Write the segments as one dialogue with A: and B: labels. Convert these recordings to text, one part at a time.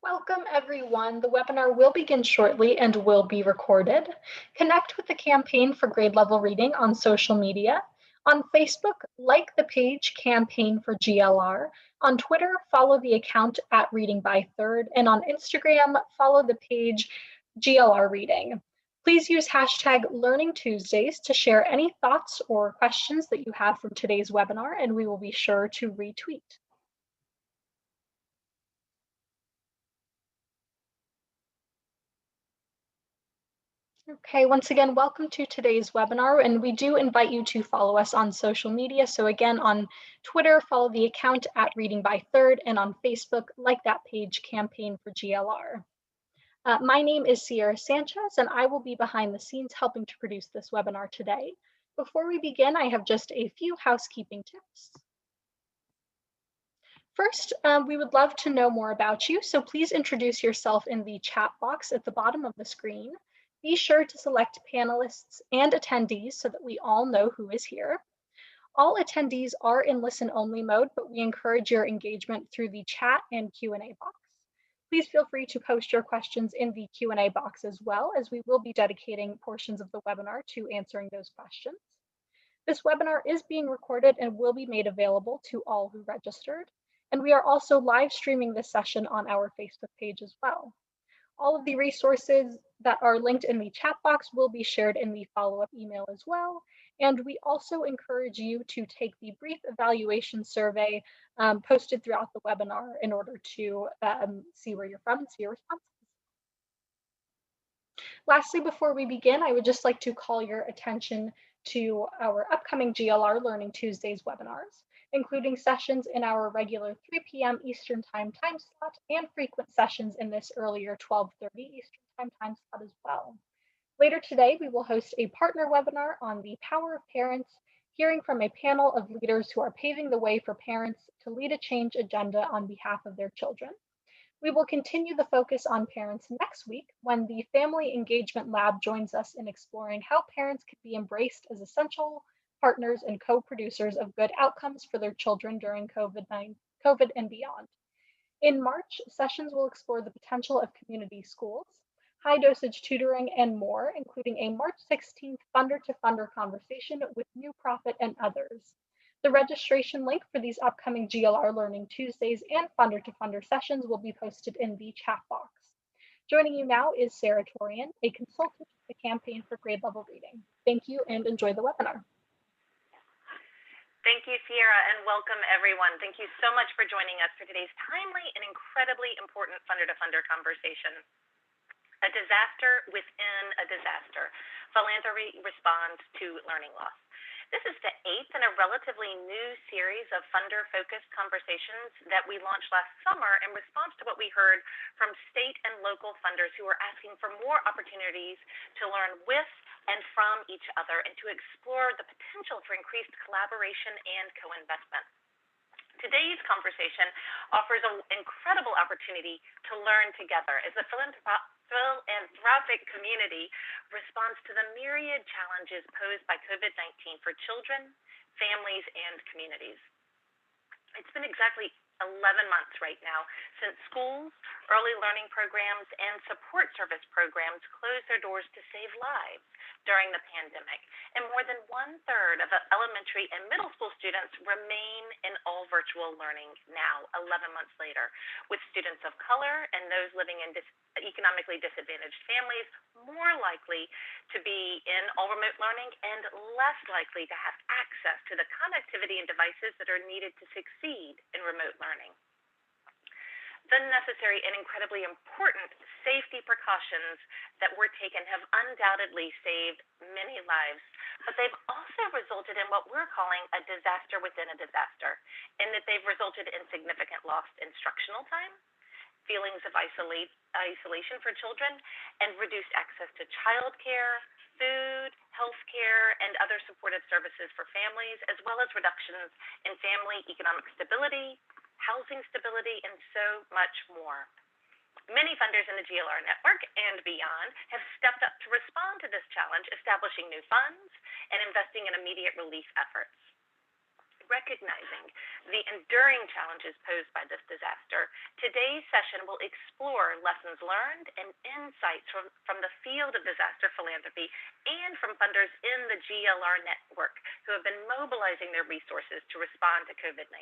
A: Welcome, everyone. The webinar will begin shortly and will be recorded. Connect with the campaign for grade level reading on social media. On Facebook, like the page Campaign for GLR. On Twitter, follow the account at Reading by Third. And on Instagram, follow the page GLR Reading. Please use hashtag Learning Tuesdays to share any thoughts or questions that you have from today's webinar, and we will be sure to retweet. Okay, once again, welcome to today's webinar, and we do invite you to follow us on social media. So again, on Twitter, follow the account at Reading by Third, and on Facebook, like that page, Campaign for GLR. My name is Sierra Sanchez, and I will be behind the scenes helping to produce this webinar today. Before we begin, I have just a few housekeeping tips. First, we would love to know more about you, so please introduce yourself in the chat box at the bottom of the screen. Be sure to select panelists and attendees so that we all know who is here. All attendees are in listen-only mode, but we encourage your engagement through the chat and Q&A box. Please feel free to post your questions in the Q&A box as well, as we will be dedicating portions of the webinar to answering those questions. This webinar is being recorded and will be made available to all who registered. And we are also live streaming this session on our Facebook page as well. All of the resources that are linked in the chat box will be shared in the follow-up email as well. And we also encourage you to take the brief evaluation survey posted throughout the webinar in order to see where you're from and see your responses. Lastly, before we begin, I would just like to call your attention to our upcoming GLR Learning Tuesdays webinars, including sessions in our regular 3 p.m. Eastern time slot and frequent sessions in this earlier 12:30 Eastern time slot as well. Later today, we will host a partner webinar on the power of parents, hearing from a panel of leaders who are paving the way for parents to lead a change agenda on behalf of their children. We will continue the focus on parents next week when the Family Engagement Lab joins us in exploring how parents can be embraced as essential partners and co-producers of good outcomes for their children during COVID and beyond. In March, sessions will explore the potential of community schools, high dosage tutoring, and more, including a March 16th funder-to-funder conversation with New Profit and others. The registration link for these upcoming GLR Learning Tuesdays and funder-to-funder sessions will be posted in the chat box. Joining you now is Sarah Torian, a consultant with the Campaign for Grade Level Reading. Thank you and enjoy the webinar.
B: Thank you, Sierra, and welcome everyone. Thank you so much for joining us for today's timely and incredibly important funder-to-funder conversation. A disaster within a disaster. Philanthropy responds to learning loss. This is the 8th in a relatively new series of funder-focused conversations that we launched last summer in response to what we heard from state and local funders who were asking for more opportunities to learn with and from each other and to explore the potential for increased collaboration and co-investment. Today's conversation offers an incredible opportunity to learn together as the philanthropic community responds to the myriad challenges posed by COVID-19 for children, families, and communities. It's been exactly 11 months right now since schools, early learning programs, and support service programs closed their doors to save lives during the pandemic, and more than 1/3 of elementary and middle school students remain in all virtual learning now, 11 months later, with students of color and those living in economically disadvantaged families more likely to be in all remote learning and less likely to have access to the connectivity and devices that are needed to succeed in remote learning. The necessary and incredibly important safety precautions that were taken have undoubtedly saved many lives, but they've also resulted in what we're calling a disaster within a disaster, in that they've resulted in significant lost instructional time, feelings of isolation for children, and reduced access to childcare, food, healthcare, and other supportive services for families, as well as reductions in family economic stability, housing stability, and so much more. Many funders in the GLR network and beyond have stepped up to respond to this challenge, establishing new funds and investing in immediate relief efforts. Recognizing the enduring challenges posed by this disaster, today's session will explore lessons learned and insights from the field of disaster philanthropy and from funders in the GLR network who have been mobilizing their resources to respond to COVID-19.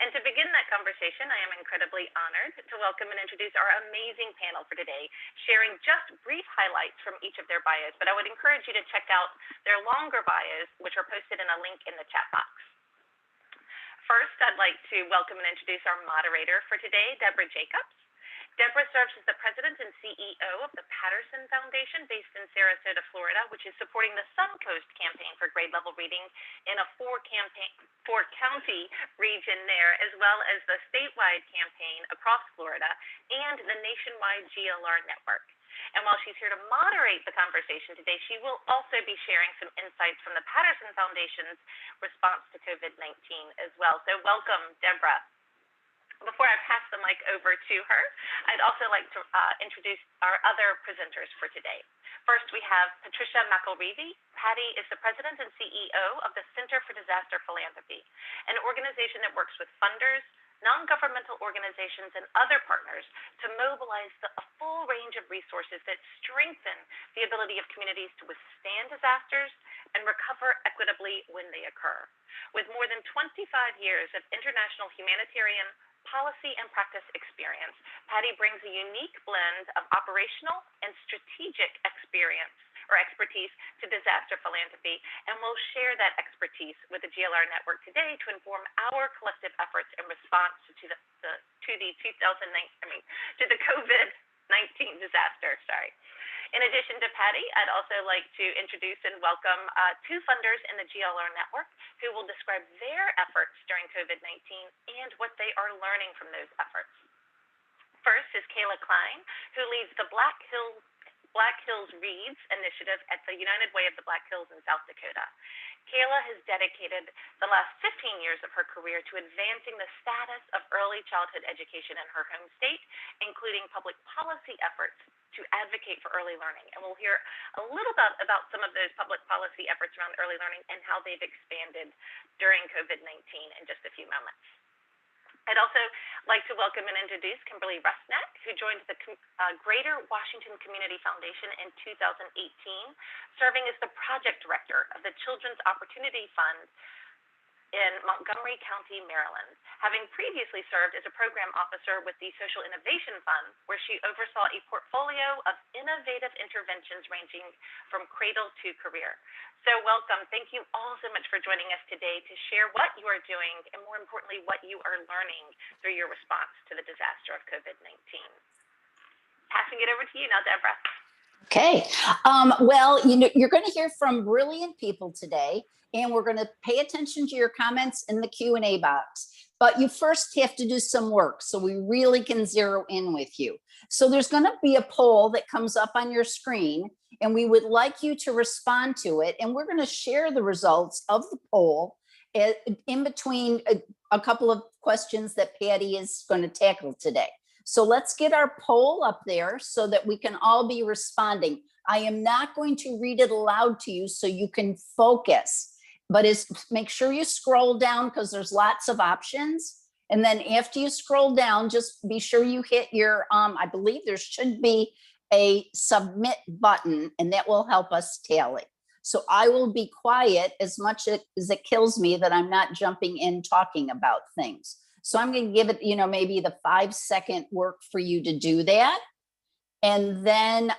B: And to begin that conversation, I am incredibly honored to welcome and introduce our amazing panel for today, sharing just brief highlights from each of their bios, but I would encourage you to check out their longer bios, which are posted in a link in the chat box. First, I'd like to welcome and introduce our moderator for today, Deborah Jacobs. Deborah serves as the president and CEO of the Patterson Foundation based in Sarasota, Florida, which is supporting the Suncoast campaign for grade level reading in a four-county region there, as well as the statewide campaign across Florida and the nationwide GLR network. And while she's here to moderate the conversation today, she will also be sharing some insights from the Patterson Foundation's response to COVID-19 as well. So welcome, Deborah. Before I pass the mic over to her, I'd also like to introduce our other presenters for today. First, we have Patricia McElreavy. Patty is the president and CEO of the Center for Disaster Philanthropy, an organization that works with funders, non-governmental organizations, and other partners to mobilize a full range of resources that strengthen the ability of communities to withstand disasters and recover equitably when they occur. With more than 25 years of international humanitarian policy and practice experience, Patty brings a unique blend of operational and strategic expertise to disaster philanthropy, and will share that expertise with the GLR network today to inform our collective efforts in response to the COVID-19 disaster. In addition to Patty, I'd also like to introduce and welcome two funders in the GLR network who will describe their efforts during COVID-19 and what they are learning from those efforts. First is Kayla Klein, who leads the Black Hills Reads initiative at the United Way of the Black Hills in South Dakota. Kayla has dedicated the last 15 years of her career to advancing the status of early childhood education in her home state, including public policy efforts to advocate for early learning. And we'll hear a little bit about some of those public policy efforts around early learning and how they've expanded during COVID-19 in just a few moments. I'd also like to welcome and introduce Kimberly Rusnak, who joined the Greater Washington Community Foundation in 2018, serving as the project director of the Children's Opportunity Fund in Montgomery County, Maryland, having previously served as a program officer with the Social Innovation Fund, where she oversaw a portfolio of innovative interventions ranging from cradle to career. So welcome. Thank you all so much for joining us today to share what you are doing and, more importantly, what you are learning through your response to the disaster of COVID-19. Passing it over to you now, Deborah.
C: Okay. Well, you're going to hear from brilliant people today, and we're going to pay attention to your comments in the Q&A box. But you first have to do some work so we really can zero in with you. So there's going to be a poll that comes up on your screen, and we would like you to respond to it. And we're going to share the results of the poll in between a couple of questions that Patty is going to tackle today. So let's get our poll up there so that we can all be responding. I am not going to read it aloud to you so you can focus, but make sure you scroll down because there's lots of options. And then after you scroll down, just be sure you hit your, I believe there should be a submit button, and that will help us tally. So I will be quiet as much as it kills me that I'm not jumping in talking about things. So I'm going to give it, maybe the 5-second work for you to do that. And then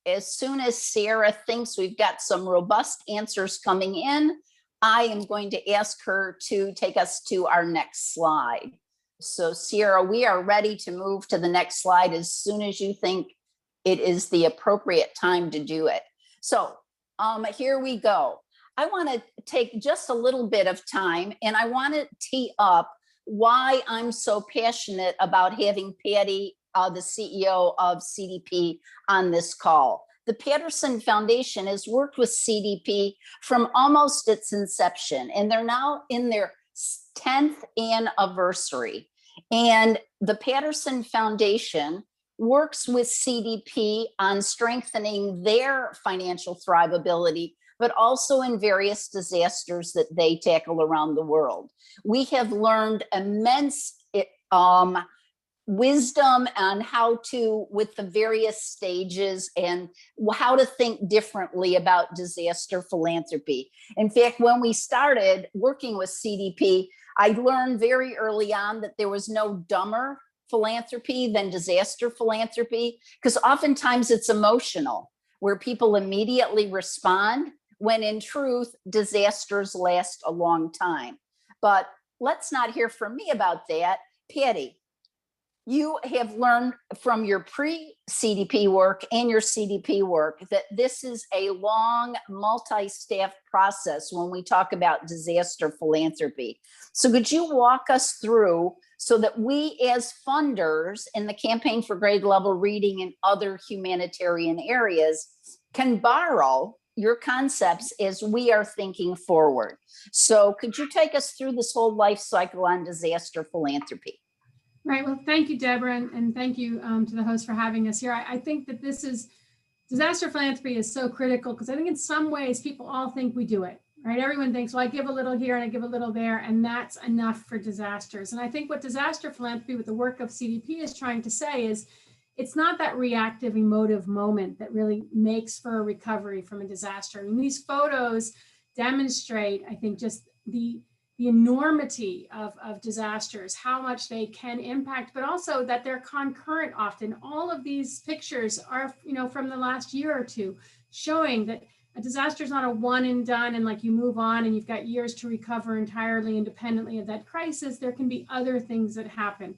C: as soon as Sarah thinks we've got some robust answers coming in, I am going to ask her to take us to our next slide. So Sarah, we are ready to move to the next slide as soon as you think it is the appropriate time to do it. So here we go. I want to take just a little bit of time, and I want to tee up why I'm so passionate about having Patty, the CEO of CDP, on this call. The Patterson Foundation has worked with CDP from almost its inception, and they're now in their 10th anniversary. And the Patterson Foundation works with CDP on strengthening their financial thrivability but also in various disasters that they tackle around the world. We have learned immense wisdom on how to, with the various stages, and how to think differently about disaster philanthropy. In fact, when we started working with CDP, I learned very early on that there was no dumber philanthropy than disaster philanthropy, because oftentimes it's emotional, where people immediately respond, when in truth, disasters last a long time. But let's not hear from me about that. Patty, you have learned from your pre-CDP work and your CDP work that this is a long, multi-staff process when we talk about disaster philanthropy. So could you walk us through, so that we as funders in the Campaign for Grade Level Reading and other humanitarian areas can borrow your concepts as we are thinking forward? So could you take us through this whole life cycle on disaster philanthropy?
D: Right. Well, thank you, Deborah, and thank you to the host for having us here. I think that disaster philanthropy is so critical, because I think in some ways people all think we do it, right? Everyone thinks, well, I give a little here and I give a little there, and that's enough for disasters. And I think what disaster philanthropy with the work of CDP is trying to say is, it's not that reactive, emotive moment that really makes for a recovery from a disaster. I mean, these photos demonstrate, I think, just the enormity of disasters, how much they can impact, but also that they're concurrent often. All of these pictures are, from the last year or two, showing that a disaster is not a one and done, and like you move on and you've got years to recover entirely independently of that crisis. There can be other things that happen.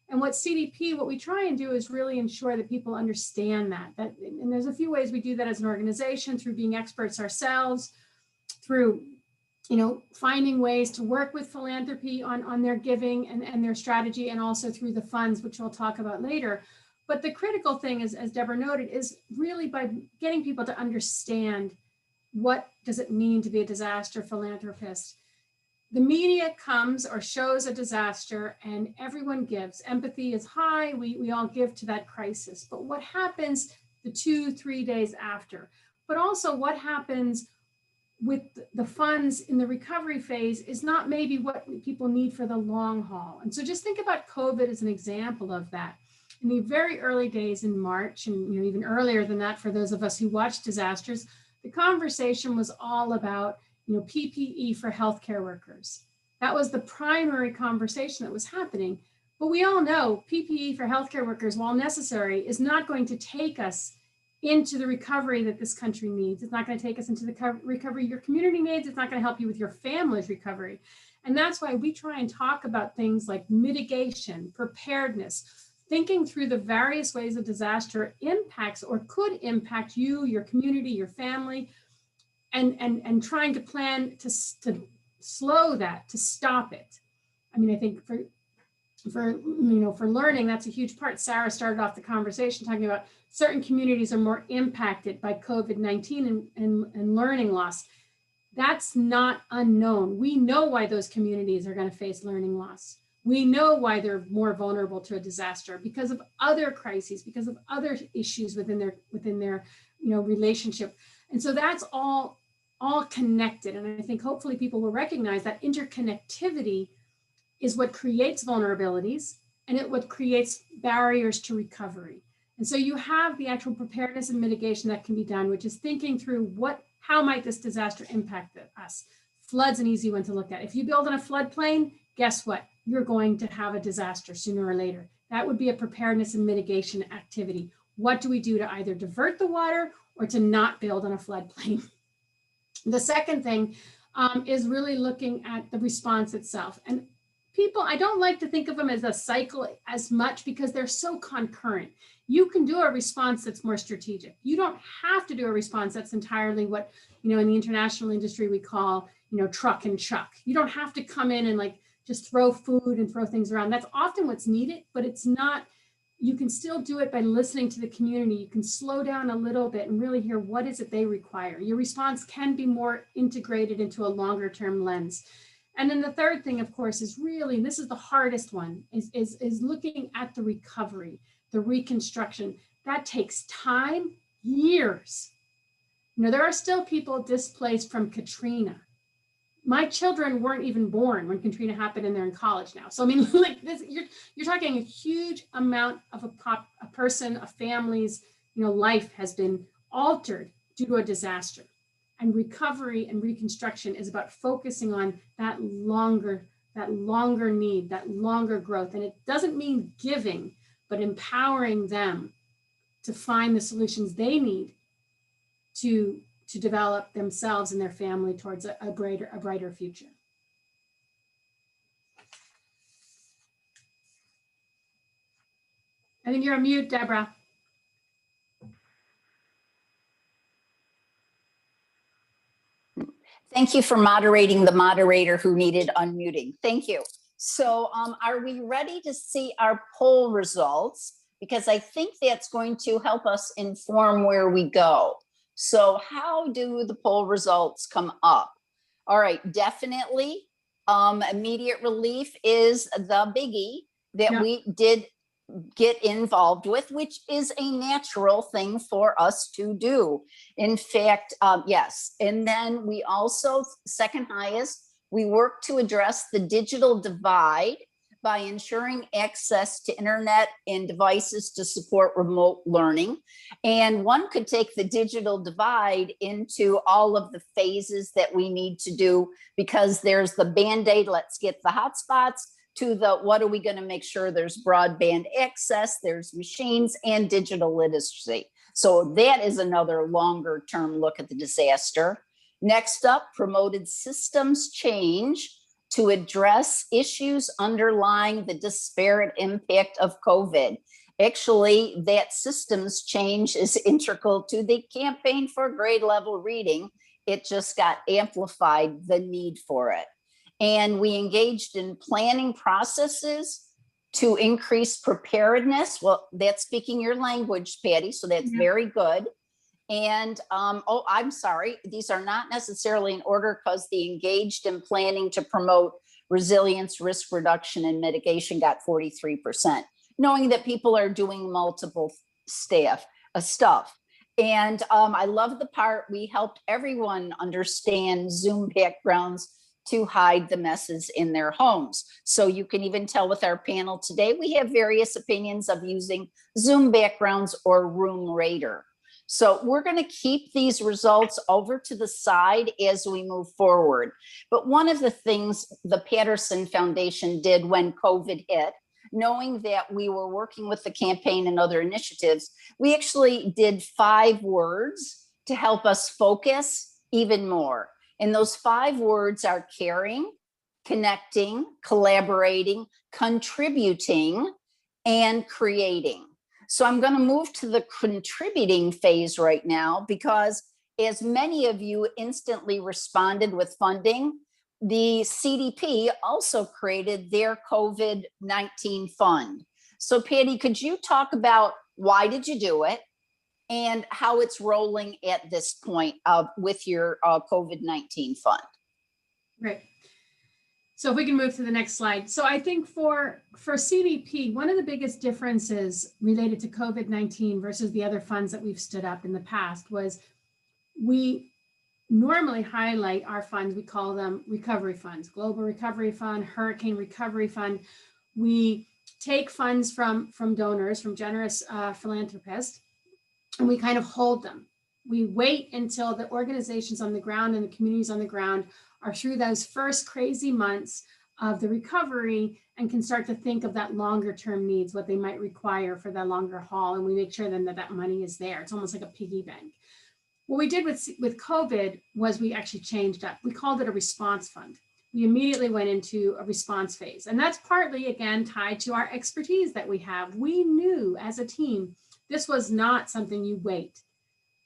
D: And what we try and do is really ensure that people understand that, and there's a few ways we do that as an organization, through being experts ourselves, through finding ways to work with philanthropy on their giving and their strategy, and also through the funds, which we'll talk about later. But the critical thing is, as Deborah noted, is really by getting people to understand, what does it mean to be a disaster philanthropist? The media comes or shows a disaster and everyone gives. Empathy is high. We all give to that crisis. But what happens the 2-3 days after? But also what happens with the funds in the recovery phase is not maybe what people need for the long haul. And so just think about COVID as an example of that. In the very early days in March, and even earlier than that, for those of us who watch disasters, the conversation was all about PPE for healthcare workers. That was the primary conversation that was happening. But we all know PPE for healthcare workers, while necessary, is not going to take us into the recovery that this country needs. It's not going to take us into the recovery your community needs. It's not going to help you with your family's recovery. And that's why we try and talk about things like mitigation, preparedness, thinking through the various ways a disaster impacts or could impact you, your community, your family, and trying to plan to slow that, to stop it. I mean, I think for learning, that's a huge part. Sarah started off the conversation talking about certain communities are more impacted by COVID-19 and learning loss. That's not unknown. We know why those communities are going to face learning loss. We know why they're more vulnerable to a disaster, because of other crises, because of other issues within their relationship. And so that's all connected. And I think hopefully people will recognize that interconnectivity is what creates vulnerabilities, and what creates barriers to recovery. And so you have the actual preparedness and mitigation that can be done, which is thinking through how might this disaster impact us? Flood's an easy one to look at. If you build on a floodplain, guess what? You're going to have a disaster sooner or later. That would be a preparedness and mitigation activity. What do we do to either divert the water or to not build on a floodplain? The second thing is really looking at the response itself. And people, I don't like to think of them as a cycle as much, because they're so concurrent. You can do a response that's more strategic. You don't have to do a response that's entirely what, in the international industry we call, truck and chuck. You don't have to come in and just throw food and throw things around. That's often what's needed, but it's not. You can still do it by listening to the community. You can slow down a little bit and really hear what is it they require. Your response can be more integrated into a longer term lens. And then the third thing, of course, is really, and this is the hardest one, is looking at the recovery, the reconstruction. That takes time, years. There are still people displaced from Katrina. My children weren't even born when Katrina happened, and they're in college now. So I mean, like this, you're talking a huge amount of a person, a family's, life has been altered due to a disaster. And recovery and reconstruction is about focusing on that longer need, that longer growth. And it doesn't mean giving, but empowering them to find the solutions they need to develop themselves and their family towards a brighter future. I think you're on mute, Deborah.
C: Thank you for moderating the moderator who needed unmuting. Thank you. So are we ready to see our poll results? Because I think that's going to help us inform where we go. So how do the poll results come up? All right, definitely immediate relief is the biggie that we did get involved with, which is a natural thing for us to do. In fact, yes. And then we also, second highest, we work to address the digital divide by ensuring access to internet and devices to support remote learning. And one could take the digital divide into all of the phases that we need to do, because there's the Band-Aid, let's get the hotspots, to the what are we going to make sure there's broadband access, there's machines, and digital literacy. So that is another longer term look at the disaster. Next up, promoted systems change to address issues underlying the disparate impact of COVID. Actually, that systems change is integral to the campaign for grade level reading. It just got amplified, the need for it. And we engaged in planning processes to increase preparedness. Well, that's speaking your language, Patty, so that's very good. And, oh, I'm sorry, these are not necessarily in order, because the engaged in planning to promote resilience, risk reduction, and mitigation got 43%, knowing that people are doing multiple stuff. And I love the part, we helped everyone understand Zoom backgrounds to hide the messes in their homes. So you can even tell with our panel today, we have various opinions of using Zoom backgrounds or Room Raider. So we're going to keep these results over to the side as we move forward. But one of the things the Patterson Foundation did when COVID hit, knowing that we were working with the campaign and other initiatives, we actually did 5 words to help us focus even more. And those 5 words are caring, connecting, collaborating, contributing, and creating. So I'm going to move to the contributing phase right now, because as many of you instantly responded with funding, the CDP also created their COVID-19 fund. So Patty, could you talk about why did you do it and how it's rolling at this point with your COVID-19 fund?
D: Great. So if we can move to the next slide. So I think for CDP, one of the biggest differences related to COVID-19 versus the other funds that we've stood up in the past was we normally highlight our funds, we call them recovery funds, Global Recovery Fund, Hurricane Recovery Fund. We take funds from donors, from generous philanthropists, and we kind of hold them. We wait until the organizations on the ground and the communities on the ground are through those first crazy months of the recovery and can start to think of that longer term needs, what they might require for that longer haul. And we make sure then that that money is there. It's almost like a piggy bank. What we did with COVID was we actually changed up. We called it a response fund. We immediately went into a response phase. And that's partly, again, tied to our expertise that we have. We knew as a team, this was not something you wait.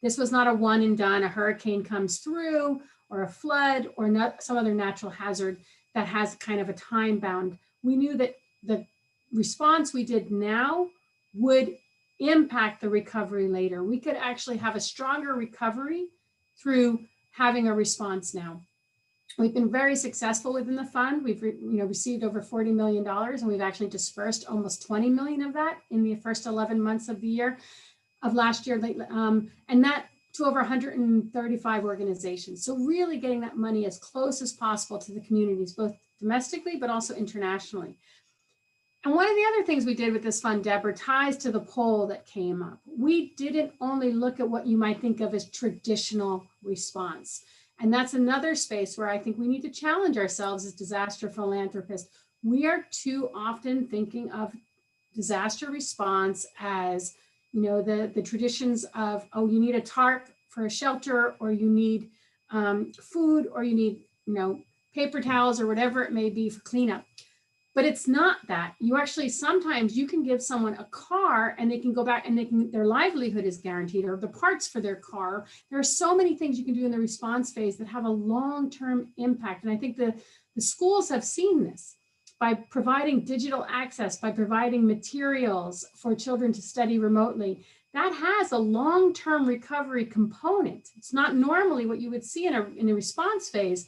D: This was not a one and done, a hurricane comes through or a flood or not some other natural hazard that has kind of a time bound. We knew that the response we did now would impact the recovery later. We could actually have a stronger recovery through having a response now. We've been very successful within the fund. We've received over $40 million, and we've actually dispersed almost 20 million of that in the first 11 months of the year of last year. And that to over 135 organizations. So really getting that money as close as possible to the communities, both domestically, but also internationally. And one of the other things we did with this fund, Deborah, ties to the poll that came up. We didn't only look at what you might think of as traditional response. And that's another space where I think we need to challenge ourselves as disaster philanthropists. We are too often thinking of disaster response as, the traditions of, oh, you need a tarp for a shelter, or you need food, or you need, paper towels, or whatever it may be for cleanup. But it's not that. You actually, sometimes you can give someone a car and they can go back and their livelihood is guaranteed, or the parts for their car. There are so many things you can do in the response phase that have a long-term impact. And I think the schools have seen this by providing digital access, by providing materials for children to study remotely. That has a long-term recovery component. It's not normally what you would see in a response phase,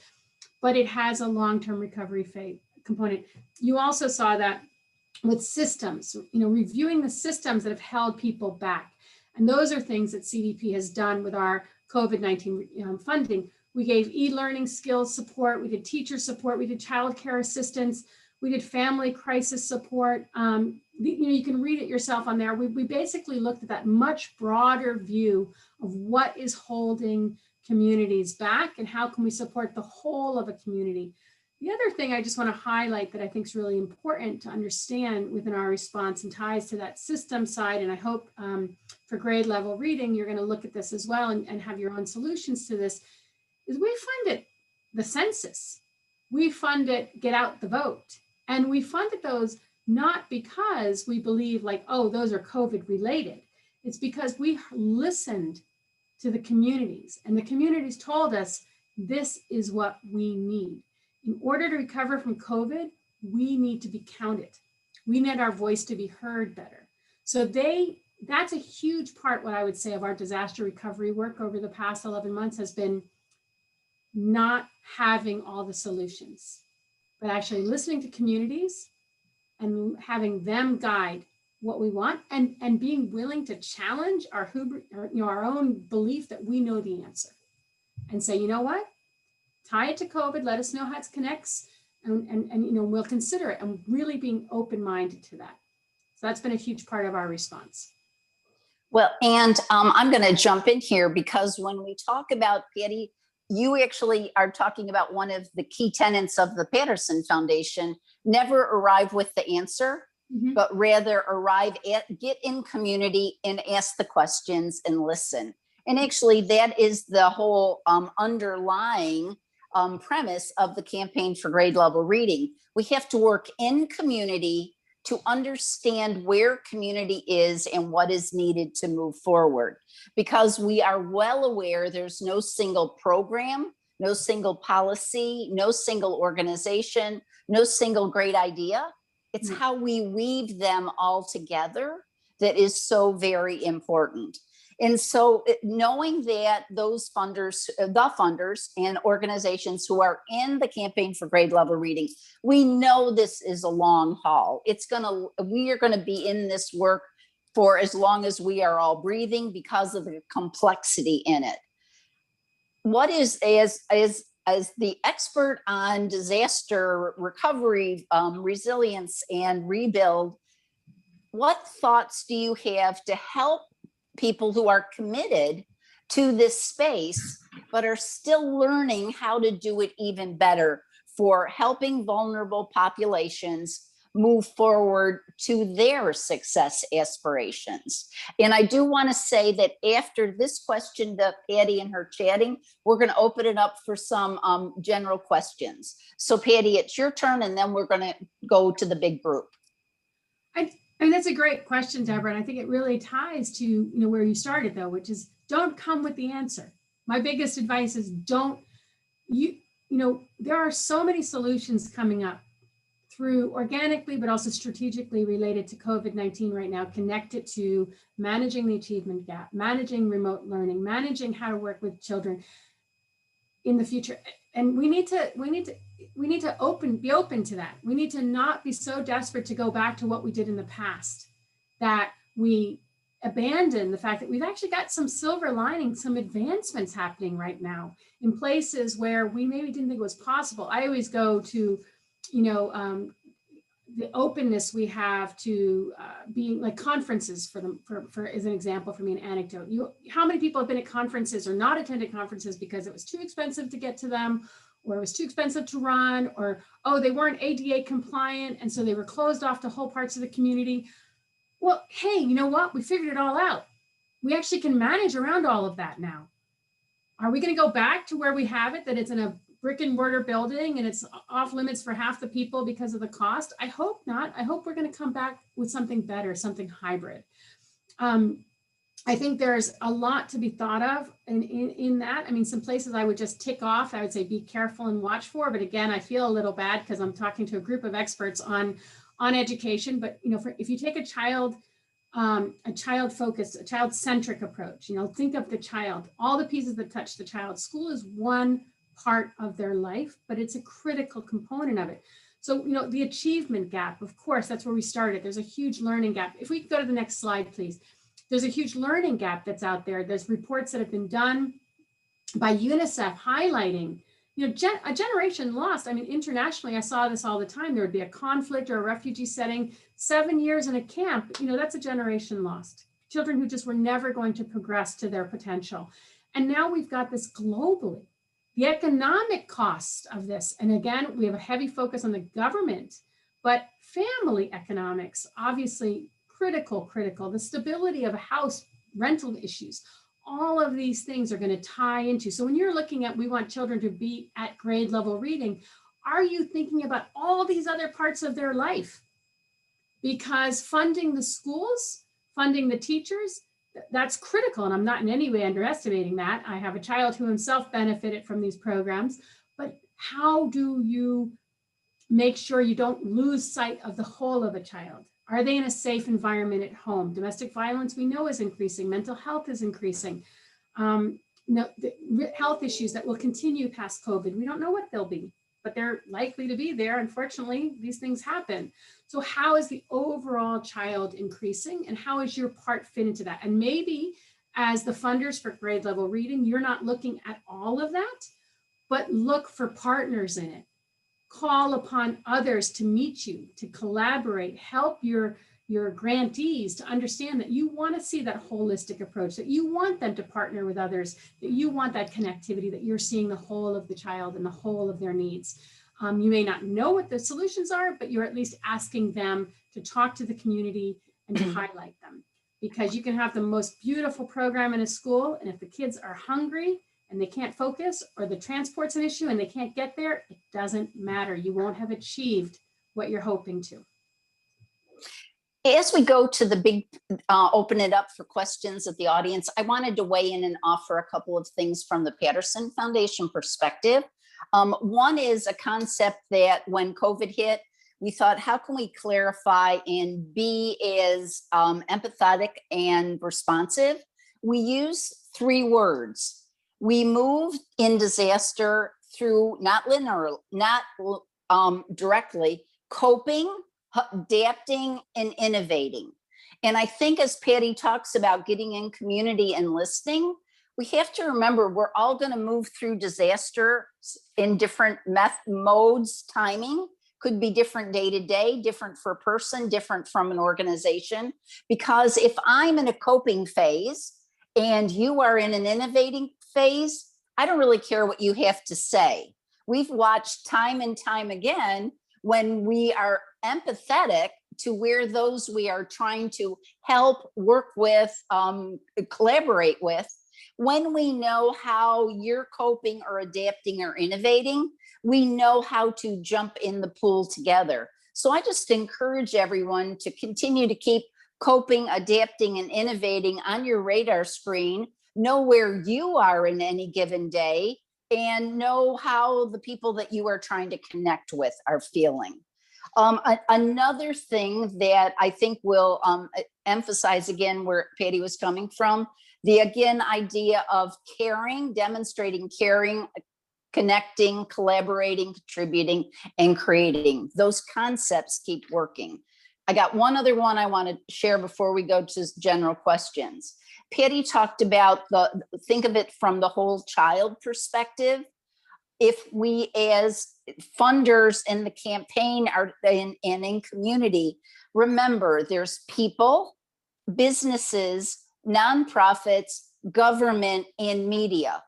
D: but it has a long-term recovery phase component. You also saw that with systems, reviewing the systems that have held people back. And those are things that CDP has done with our COVID-19 funding. We gave e-learning skills support, we did teacher support, we did childcare assistance, we did family crisis support. You can read it yourself on there. We basically looked at that much broader view of what is holding communities back and how can we support the whole of a community. The other thing I just want to highlight that I think is really important to understand within our response and ties to that system side, and I hope for grade level reading, you're going to look at this as well and have your own solutions to this, is we funded the census. We funded Get Out the Vote. And we funded those not because we believe like, oh, those are COVID related. It's because we listened to the communities, and the communities told us this is what we need. In order to recover from COVID, we need to be counted. We need our voice to be heard better. So that's a huge part, what I would say, of our disaster recovery work over the past 11 months has been not having all the solutions, but actually listening to communities and having them guide what we want, and being willing to challenge our own belief that we know the answer and say, you know what? Tie it to COVID, let us know how it connects, and we'll consider it, and really being open-minded to that. So that's been a huge part of our response.
C: Well, and I'm going to jump in here because when we talk about, Patty, you actually are talking about one of the key tenets of the Patterson Foundation: never arrive with the answer, but rather get in community and ask the questions and listen. And actually that is the whole underlying premise of the Campaign for Grade Level Reading. We have to work in community to understand where community is and what is needed to move forward, because we are well aware there's no single program, no single policy, no single organization, no single great idea. It's how we weave them all together that is so very important. And so knowing that those funders, the funders and organizations who are in the Campaign for Grade Level Reading, we know this is a long haul. We are going to be in this work for as long as we are all breathing because of the complexity in it. What is, as the expert on disaster recovery, resilience, and rebuild, what thoughts do you have to help people who are committed to this space, but are still learning how to do it even better for helping vulnerable populations move forward to their success aspirations? And I do want to say that after this question to Patty and her chatting, we're going to open it up for some general questions. So Patty, it's your turn, and then we're going to go to the big group.
D: I mean, that's a great question, Deborah. And I think it really ties to, where you started though, which is don't come with the answer. My biggest advice is there are so many solutions coming up through organically, but also strategically related to COVID-19 right now, connected to managing the achievement gap, managing remote learning, managing how to work with children in the future. And we need to be open to that. We need to not be so desperate to go back to what we did in the past, that we abandon the fact that we've actually got some silver lining, some advancements happening right now in places where we maybe didn't think it was possible. I always go to, the openness we have to being like conferences for as an example, for me, an anecdote. How many people have been at conferences or not attended conferences because it was too expensive to get to them, or it was too expensive to run, or, oh, they weren't ADA compliant, and so they were closed off to whole parts of the community. Well, hey, you know what? We figured it all out. We actually can manage around all of that now. Are we going to go back to where we have it, that it's in a brick and mortar building and it's off limits for half the people because of the cost? I hope not. I hope we're going to come back with something better, something hybrid. I think there's a lot to be thought of in that. I mean, some places I would just tick off. I would say be careful and watch for. But again, I feel a little bad because I'm talking to a group of experts on education. But if you take a child-focused, a child-centric approach, think of the child, all the pieces that touch the child. School is one part of their life, but it's a critical component of it. So, the achievement gap, of course, that's where we started. There's a huge learning gap. If we could go to the next slide, please. There's a huge learning gap that's out there. There's reports that have been done by UNICEF highlighting, a generation lost. I mean, internationally, I saw this all the time. There would be a conflict or a refugee setting, 7 years in a camp, that's a generation lost. Children who just were never going to progress to their potential. And now we've got this globally. The economic cost of this, and again, we have a heavy focus on the government, but family economics, obviously critical. The stability of a house, rental issues, all of these things are going to tie into. So when you're looking at, we want children to be at grade level reading, are you thinking about all these other parts of their life? Because funding the schools, funding the teachers, that's critical. And I'm not in any way underestimating that. I have a child who himself benefited from these programs, but how do you make sure you don't lose sight of the whole of a child? Are they in a safe environment at home? Domestic violence, we know, is increasing. Mental health is increasing. The health issues that will continue past COVID, we don't know what they'll be, but they're likely to be there. Unfortunately, these things happen. So how is the overall child increasing, and how is your part fit into that? And maybe as the funders for grade level reading, you're not looking at all of that, but look for partners in it. Call upon others to meet you, to collaborate, help your grantees to understand that you want to see that holistic approach, that you want them to partner with others, that you want that connectivity, that you're seeing the whole of the child and the whole of their needs. You may not know what the solutions are, but you're at least asking them to talk to the community and to highlight them. Because you can have the most beautiful program in a school, and if the kids are hungry and they can't focus, or the transport's an issue and they can't get there, it doesn't matter. You won't have achieved what you're hoping to.
C: As we go to the big, open it up for questions of the audience, I wanted to weigh in and offer a couple of things from the Patterson Foundation perspective. One is a concept that when COVID hit, we thought, how can we clarify and be as empathetic and responsive? We use 3 words. We moved in disaster through not directly, coping, adapting, and innovating. And I think as Patty talks about getting in community and listening, we have to remember we're all going to move through disaster in different modes. Timing could be different day to day, different for a person, different from an organization. Because if I'm in a coping phase and you are in an innovating phase, I don't really care what you have to say. We've watched time and time again when we are empathetic to where those we are trying to help, work with, collaborate with, when we know how you're coping or adapting or innovating, we know how to jump in the pool together. So I just encourage everyone to continue to keep coping, adapting, and innovating on your radar screen. Know where you are in any given day, and know how the people that you are trying to connect with are feeling. Another thing that I think will emphasize again where Patty was coming from, the idea of caring, demonstrating caring, connecting, collaborating, contributing, and creating. Those concepts keep working. I got one other one I want to share before we go to general questions. Patty talked about think of it from the whole child perspective. If we as funders in the campaign are in community, remember there's people, businesses, nonprofits, government, and media.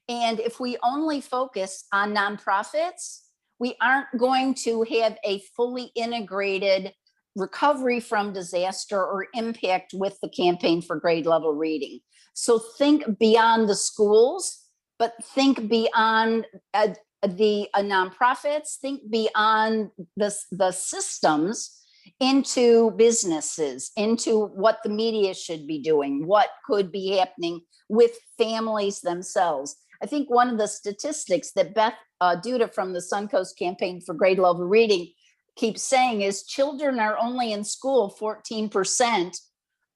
C: And if we only focus on nonprofits, we aren't going to have a fully integrated recovery from disaster or impact with the campaign for grade level reading. So think beyond the schools, but think beyond the nonprofits, think beyond the systems into businesses, into what the media should be doing, what could be happening with families themselves. I think one of the statistics that Beth Duda from the Suncoast Campaign for Grade Level Reading keeps saying is children are only in school 14%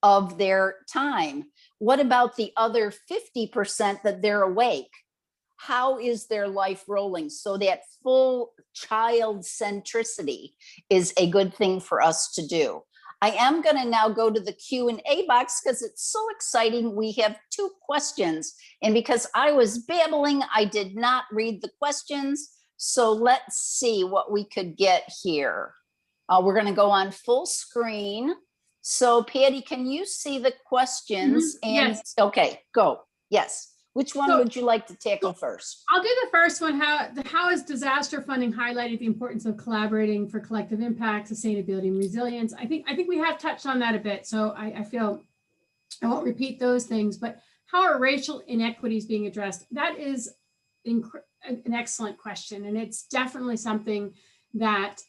C: of their time. What about the other 50% that they're awake? How is their life rolling? So that full child centricity is a good thing for us to do. I am going to now go to the Q&A box because it's so exciting. We have 2 questions. And because I was babbling, I did not read the questions. So let's see what we could get here. We're going to go on full screen. So Patty, can you see the questions?
D: Mm-hmm.
C: And
D: yes.
C: Okay, go. Yes. Which one would you like to tackle first?
D: I'll do the first one. How has disaster funding highlighted the importance of collaborating for collective impact, sustainability, and resilience? I think we have touched on that a bit, so I feel I won't repeat those things. But how are racial inequities being addressed? That is an excellent question, and it's definitely something that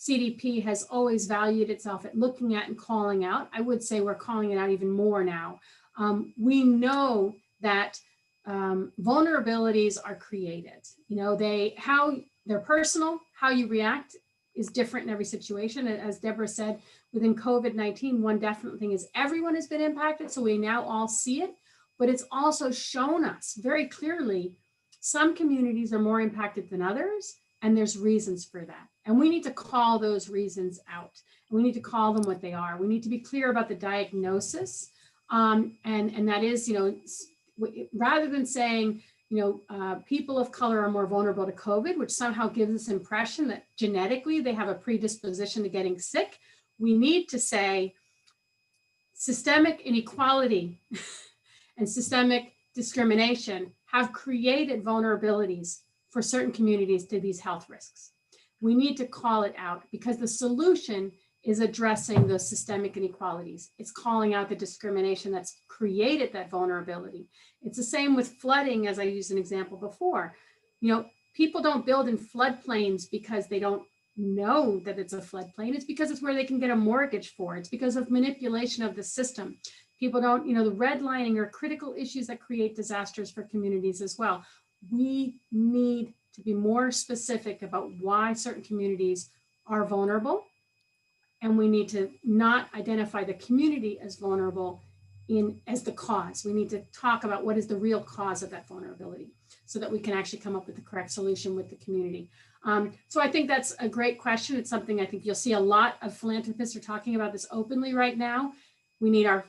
D: CDP has always valued itself at looking at and calling out. I would say we're calling it out even more now. We know that vulnerabilities are created. You know, they're personal. How you react is different in every situation. As Deborah said, within COVID-19, one definite thing is everyone has been impacted, so we now all see it. But it's also shown us very clearly some communities are more impacted than others, and there's reasons for that. And we need to call those reasons out. We need to call them what they are. We need to be clear about the diagnosis, and that is, you know, rather than saying, you know, people of color are more vulnerable to COVID, which somehow gives this impression that genetically they have a predisposition to getting sick, we need to say systemic inequality and systemic discrimination have created vulnerabilities for certain communities to these health risks. We need to call it out because the solution is addressing those systemic inequalities. It's calling out the discrimination that's created that vulnerability. It's the same with flooding, as I used an example before. You know, people don't build in floodplains because they don't know that it's a floodplain. It's because it's where they can get a mortgage for. It's because of manipulation of the system. People don't, you know, the redlining are critical issues that create disasters for communities as well. We need to be more specific about why certain communities are vulnerable. And we need to not identify the community as vulnerable as the cause. We need to talk about what is the real cause of that vulnerability so that we can actually come up with the correct solution with the community. So I think that's a great question. It's something I think you'll see a lot of philanthropists are talking about this openly right now. We need our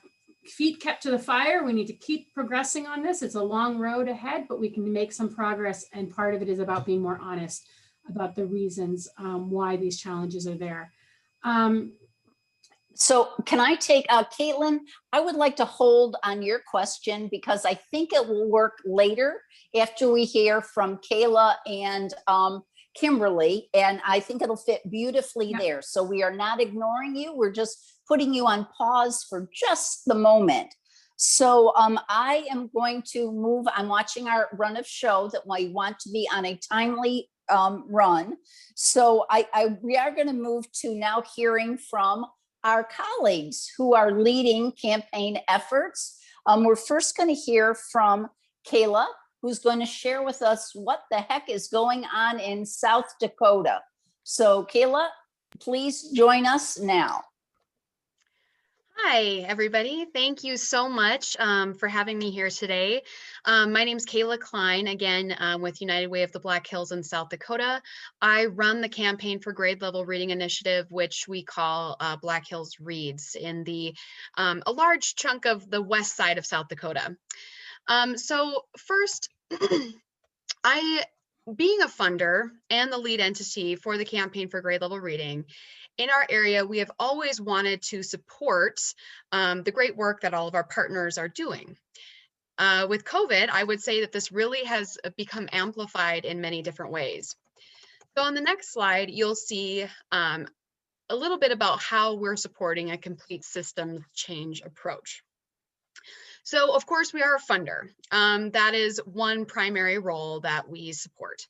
D: feet kept to the fire. We need to keep progressing on this. It's a long road ahead, but we can make some progress. And part of it is about being more honest about the reasons why these challenges are there.
C: So can I take, Caitlin, I would like to hold on your question because I think it will work later after we hear from Kayla and Kimberly, and I think it'll fit beautifully there. So we are not ignoring you. We're just putting you on pause for just the moment. So I am going to move, I'm watching our run of show that we want to be on a timely run. So we are going to move to now hearing from our colleagues who are leading campaign efforts. We're first going to hear from Kayla, who's going to share with us what the heck is going on in South Dakota. So Kayla, please join us now.
E: Hi, everybody. Thank you so much for having me here today. My name is Kayla Klein, again, with United Way of the Black Hills in South Dakota. I run the campaign for grade level reading initiative, which we call Black Hills Reads in a large chunk of the west side of South Dakota. So first, being a funder and the lead entity for the campaign for grade level reading, in our area, we have always wanted to support the great work that all of our partners are doing. With COVID, I would say that this really has become amplified in many different ways. So on the next slide, you'll see a little bit about how we're supporting a complete systems change approach. So of course we are a funder. That is one primary role that we support.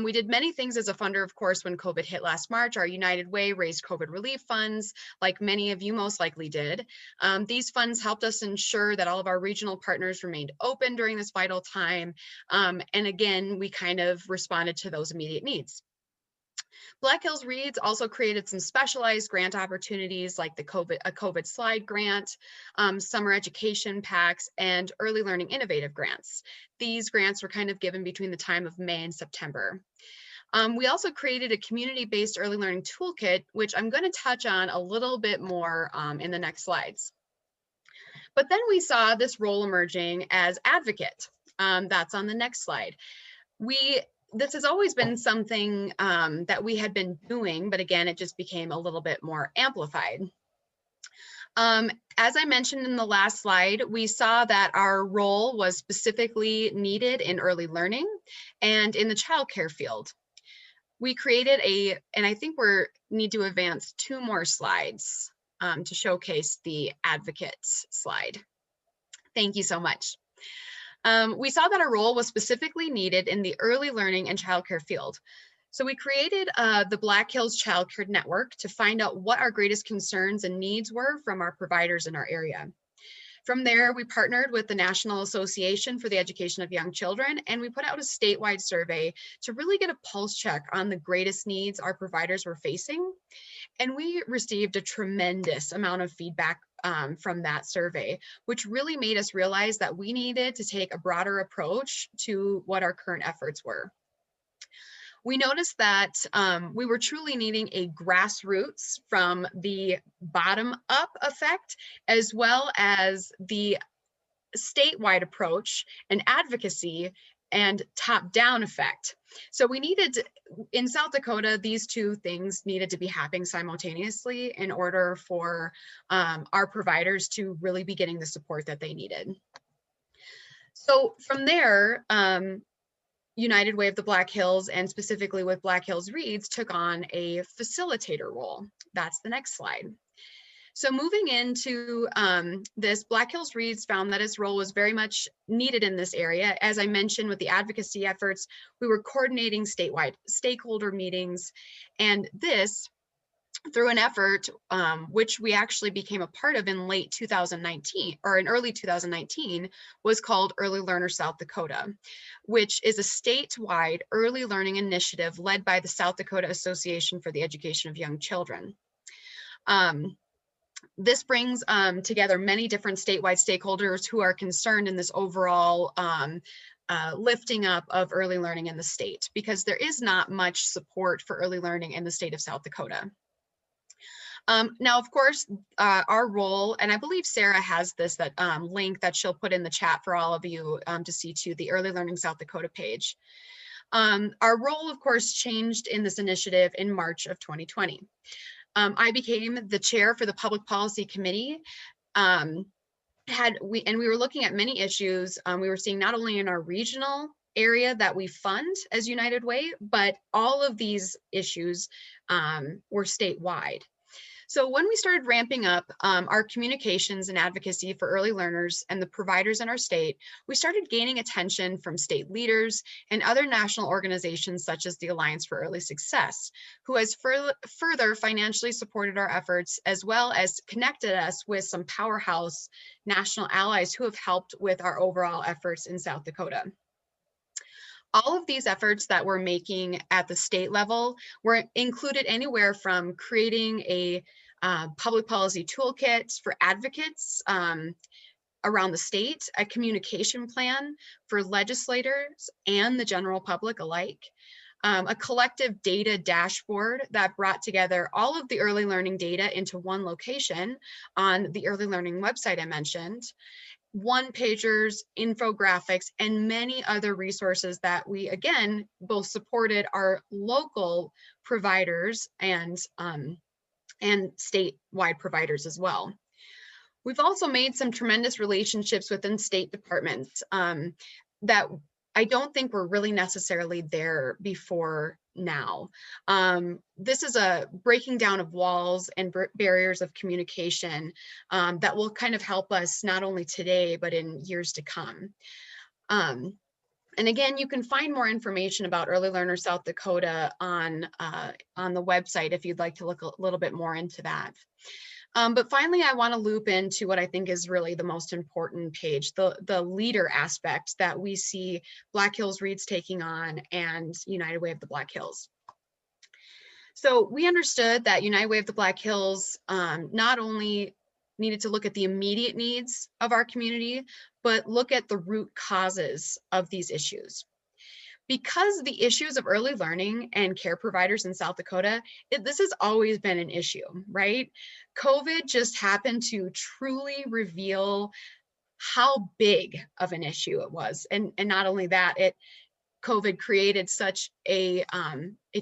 E: We did many things as a funder, of course, when COVID hit last March. Our United Way raised COVID relief funds, like many of you most likely did. These funds helped us ensure that all of our regional partners remained open during this vital time. And again, we kind of responded to those immediate needs. Black Hills Reads also created some specialized grant opportunities like a COVID slide grant, summer education packs, and early learning innovative grants. These grants were kind of given between the time of May and September. We also created a community-based early learning toolkit, which I'm going to touch on a little bit more in the next slides. But then we saw this role emerging as advocate. That's on the next slide. This has always been something that we had been doing, but again, it just became a little bit more amplified. As I mentioned in the last slide, we saw that our role was specifically needed in early learning and in the childcare field. We created and I think we need to advance 2 more slides to showcase the advocates slide. Thank you so much. We saw that our role was specifically needed in the early learning and childcare field. So we created the Black Hills Childcare Network to find out what our greatest concerns and needs were from our providers in our area. From there, we partnered with the National Association for the Education of Young Children, and we put out a statewide survey to really get a pulse check on the greatest needs our providers were facing. And we received a tremendous amount of feedback from that survey, which really made us realize that we needed to take a broader approach to what our current efforts were. We noticed that we were truly needing a grassroots from the bottom up effect, as well as the statewide approach and advocacy and top-down effect. So we needed, in South Dakota, these 2 things needed to be happening simultaneously in order for our providers to really be getting the support that they needed. So from there, United Way of the Black Hills, and specifically with Black Hills Reads, took on a facilitator role. That's the next slide. So moving into this, Black Hills Reads found that its role was very much needed in this area. As I mentioned, with the advocacy efforts, we were coordinating statewide stakeholder meetings, and this through an effort which we actually became a part of in late 2019 or in early 2019 was called Early Learner South Dakota, which is a statewide early learning initiative led by the South Dakota Association for the Education of Young Children. This brings together many different statewide stakeholders who are concerned in this overall lifting up of early learning in the state, because there is not much support for early learning in the state of South Dakota. Now, of course, our role, and I believe Sarah has this link that she'll put in the chat for all of you to see to the Early Learning South Dakota page. Our role, of course, changed in this initiative in March of 2020. I became the chair for the Public Policy Committee. We were looking at many issues. We were seeing not only in our regional area that we fund as United Way, but all of these issues were statewide. So when we started ramping up our communications and advocacy for early learners and the providers in our state, we started gaining attention from state leaders and other national organizations such as the Alliance for Early Success, who has further financially supported our efforts, as well as connected us with some powerhouse national allies who have helped with our overall efforts in South Dakota. All of these efforts that we're making at the state level were included anywhere from creating a public policy toolkits for advocates around the state, a communication plan for legislators and the general public alike, a collective data dashboard that brought together all of the early learning data into one location on the early learning website I mentioned, one-pagers, infographics, and many other resources that we, again, both supported our local providers and statewide providers as well. We've also made some tremendous relationships within state departments that I don't think were really necessarily there before now. This is a breaking down of walls and barriers of communication that will kind of help us not only today, but in years to come. And again, you can find more information about Early Learner South Dakota on the website if you'd like to look a little bit more into that. But finally, I want to loop into what I think is really the most important page, the leader aspect that we see Black Hills Reads taking on and United Way of the Black Hills. So we understood that United Way of the Black Hills not only needed to look at the immediate needs of our community, but look at the root causes of these issues. Because the issues of early learning and care providers in South Dakota, this has always been an issue, right? COVID just happened to truly reveal how big of an issue it was. And not only that, COVID created such a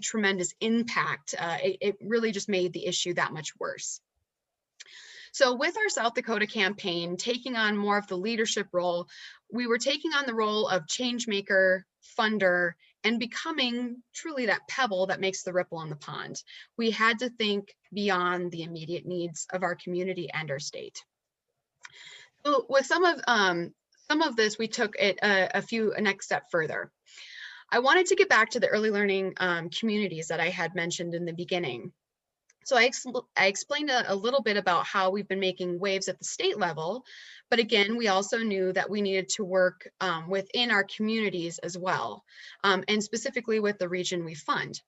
E: tremendous impact. It really just made the issue that much worse. So with our South Dakota campaign, taking on more of the leadership role, we were taking on the role of change maker, funder, and becoming truly that pebble that makes the ripple on the pond. We had to think beyond the immediate needs of our community and our state. So with some of this, we took it a next step further. I wanted to get back to the early learning communities that I had mentioned in the beginning. So I explained a little bit about how we've been making waves at the state level, but again, we also knew that we needed to work within our communities as well, and specifically with the region we fund.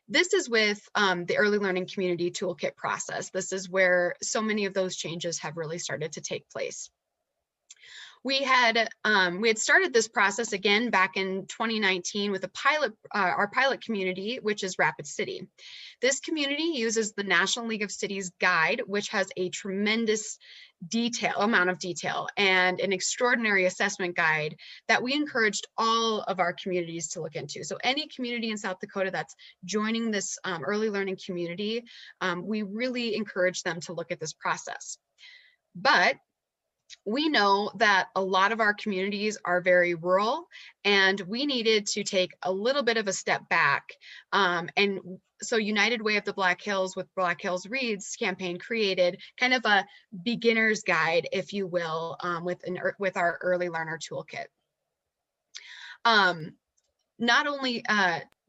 E: This is with the Early Learning Community Toolkit process. This is where so many of those changes have really started to take place. We had started this process again back in 2019 with our pilot community, which is Rapid City. This community uses the National League of Cities guide, which has a tremendous amount of detail and an extraordinary assessment guide that we encouraged all of our communities to look into. So any community in South Dakota that's joining this early learning community, we really encourage them to look at this process. But we know that a lot of our communities are very rural, and we needed to take a little bit of a step back. And so United Way of the Black Hills with Black Hills Reads campaign created kind of a beginner's guide, if you will, with our early learner toolkit.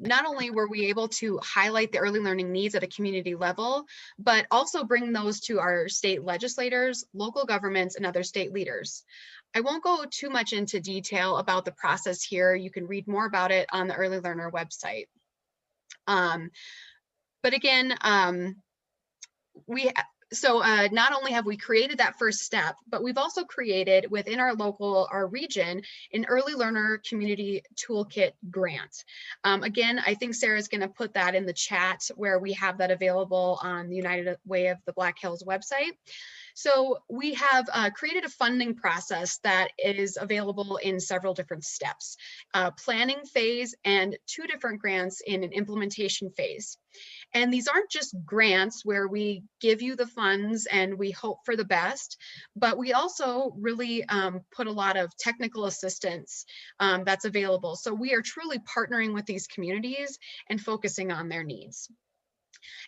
E: Not only were we able to highlight the early learning needs at a community level, but also bring those to our state legislators, local governments, and other state leaders. I won't go too much into detail about the process here. You can read more about it on the Early Learner website. But again, not only have we created that first step, but we've also created within our region, an early learner community toolkit grant. Again, I think Sarah's going to put that in the chat where we have that available on the United Way of the Black Hills website. So we have created a funding process that is available in several different steps, planning phase and 2 different grants in an implementation phase. And these aren't just grants where we give you the funds and we hope for the best, but we also really put a lot of technical assistance that's available. So we are truly partnering with these communities and focusing on their needs.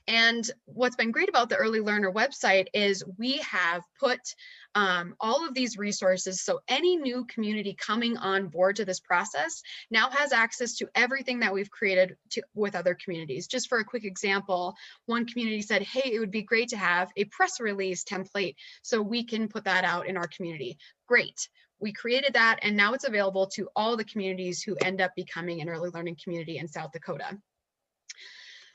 E: And what's been great about the Early Learner website is we have put all of these resources, so any new community coming on board to this process now has access to everything that we've created with other communities. Just for a quick example, one community said, hey, it would be great to have a press release template so we can put that out in our community. Great. We created that, and now it's available to all the communities who end up becoming an early learning community in South Dakota.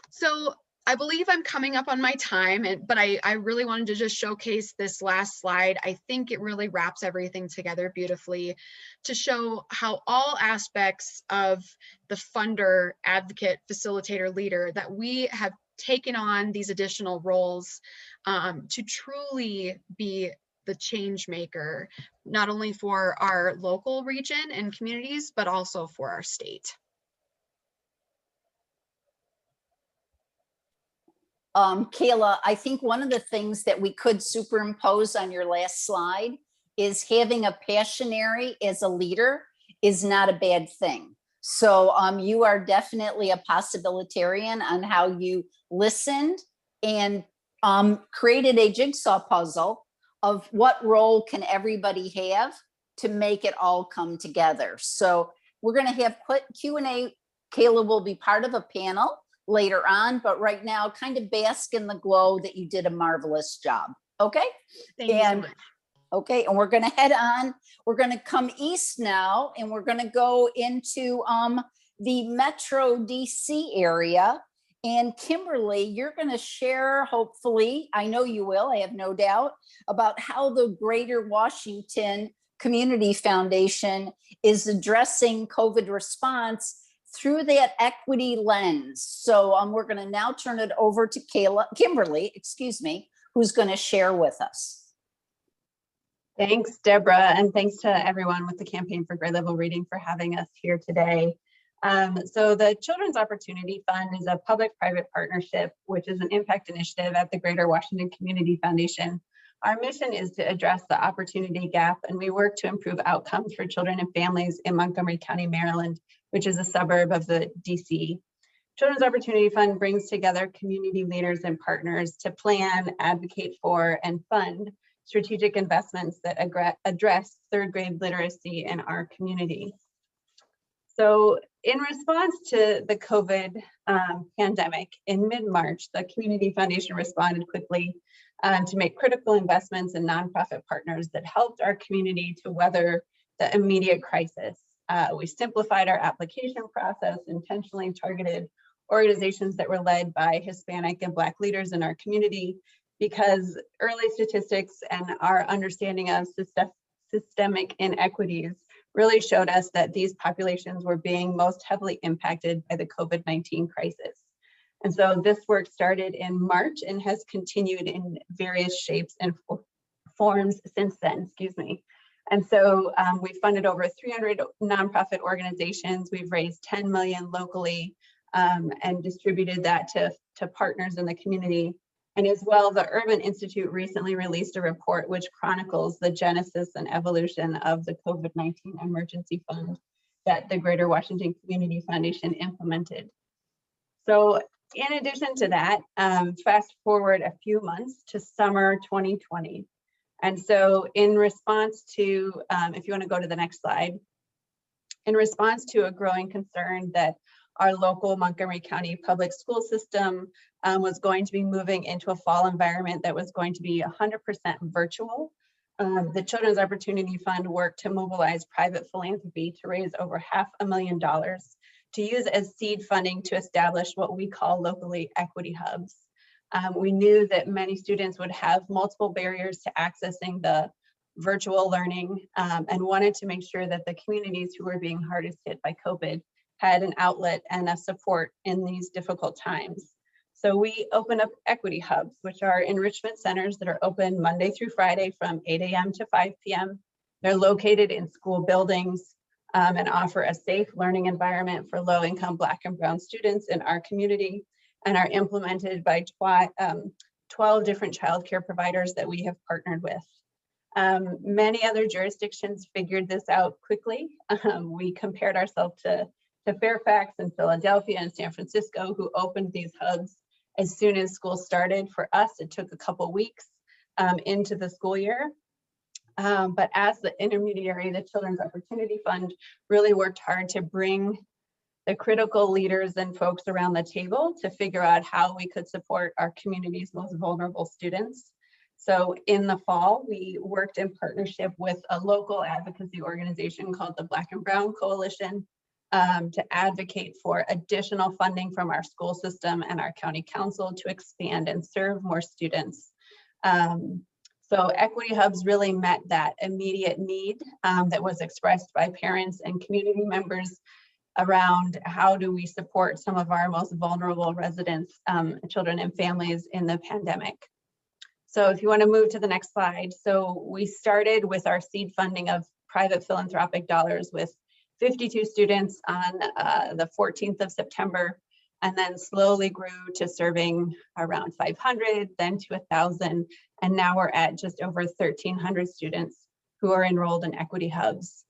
E: So I believe I'm coming up on my time, but I really wanted to just showcase this last slide. I think it really wraps everything together beautifully to show how all aspects of the funder, advocate, facilitator, leader, that we have taken on these additional roles to truly be the change maker, not only for our local region and communities, but also for our state.
C: Kayla, I think one of the things that we could superimpose on your last slide is having a passionary as a leader is not a bad thing. So you are definitely a possibilitarian on how you listened and created a jigsaw puzzle of what role can everybody have to make it all come together. So we're going to have Q&A. Kayla will be part of a panel later on, but right now kind of bask in the glow that you did a marvelous job. Okay.
E: Thank you so much.
C: Okay, and we're going to head on. We're going to come east now, and we're going to go into the Metro DC area. And Kimberly, you're going to share, hopefully, I know you will, I have no doubt, about how the Greater Washington Community Foundation is addressing COVID response through that equity lens. So we're going to now turn it over to Kimberly, who's going to share with us.
F: Thanks, Deborah, and thanks to everyone with the Campaign for Grade Level Reading for having us here today. So the Children's Opportunity Fund is a public-private partnership, which is an impact initiative at the Greater Washington Community Foundation. Our mission is to address the opportunity gap, and we work to improve outcomes for children and families in Montgomery County, Maryland, which is a suburb of the DC. Children's Opportunity Fund brings together community leaders and partners to plan, advocate for, and fund strategic investments that address third grade literacy in our community. So in response to the COVID pandemic, in mid-March, the Community Foundation responded quickly to make critical investments in nonprofit partners that helped our community to weather the immediate crisis. We simplified our application process, intentionally targeted organizations that were led by Hispanic and Black leaders in our community, because early statistics and our understanding of systemic inequities really showed us that these populations were being most heavily impacted by the COVID-19 crisis. And so this work started in March and has continued in various shapes and forms since then, And so we funded over 300 nonprofit organizations. We've raised 10 million locally and distributed that to partners in the community. And as well, the Urban Institute recently released a report which chronicles the genesis and evolution of the COVID-19 emergency fund that the Greater Washington Community Foundation implemented. So in addition to that, fast forward a few months to summer 2020. And so in response to, if you want to go to the next slide, in response to a growing concern that our local Montgomery County public school system was going to be moving into a fall environment that was going to be 100% virtual. The Children's Opportunity Fund worked to mobilize private philanthropy to raise over $500,000 to use as seed funding to establish what we call locally equity hubs. We knew that many students would have multiple barriers to accessing the virtual learning and wanted to make sure that the communities who were being hardest hit by COVID had an outlet and a support in these difficult times. So we opened up equity hubs, which are enrichment centers that are open Monday through Friday from 8 a.m. to 5 p.m. They're located in school buildings and offer a safe learning environment for low-income Black and Brown students in our community, and are implemented by 12 different childcare providers that we have partnered with. Many other jurisdictions figured this out quickly. We compared ourselves to Fairfax and Philadelphia and San Francisco, who opened these hubs as soon as school started. For us, it took a couple weeks into the school year. But as the intermediary, the Children's Opportunity Fund really worked hard to bring the critical leaders and folks around the table to figure out how we could support our community's most vulnerable students. So in the fall, we worked in partnership with a local advocacy organization called the Black and Brown Coalition. to advocate for additional funding from our school system and our county council to expand and serve more students. So Equity Hubs really met that immediate need that was expressed by parents and community members around how do we support some of our most vulnerable residents, children and families in the pandemic. So if you want to move to the next slide. So we started with our seed funding of private philanthropic dollars with 52 students on the 14th of September, and then slowly grew to serving around 500, then to 1,000, and now we're at just over 1,300 students who are enrolled in Equity Hubs.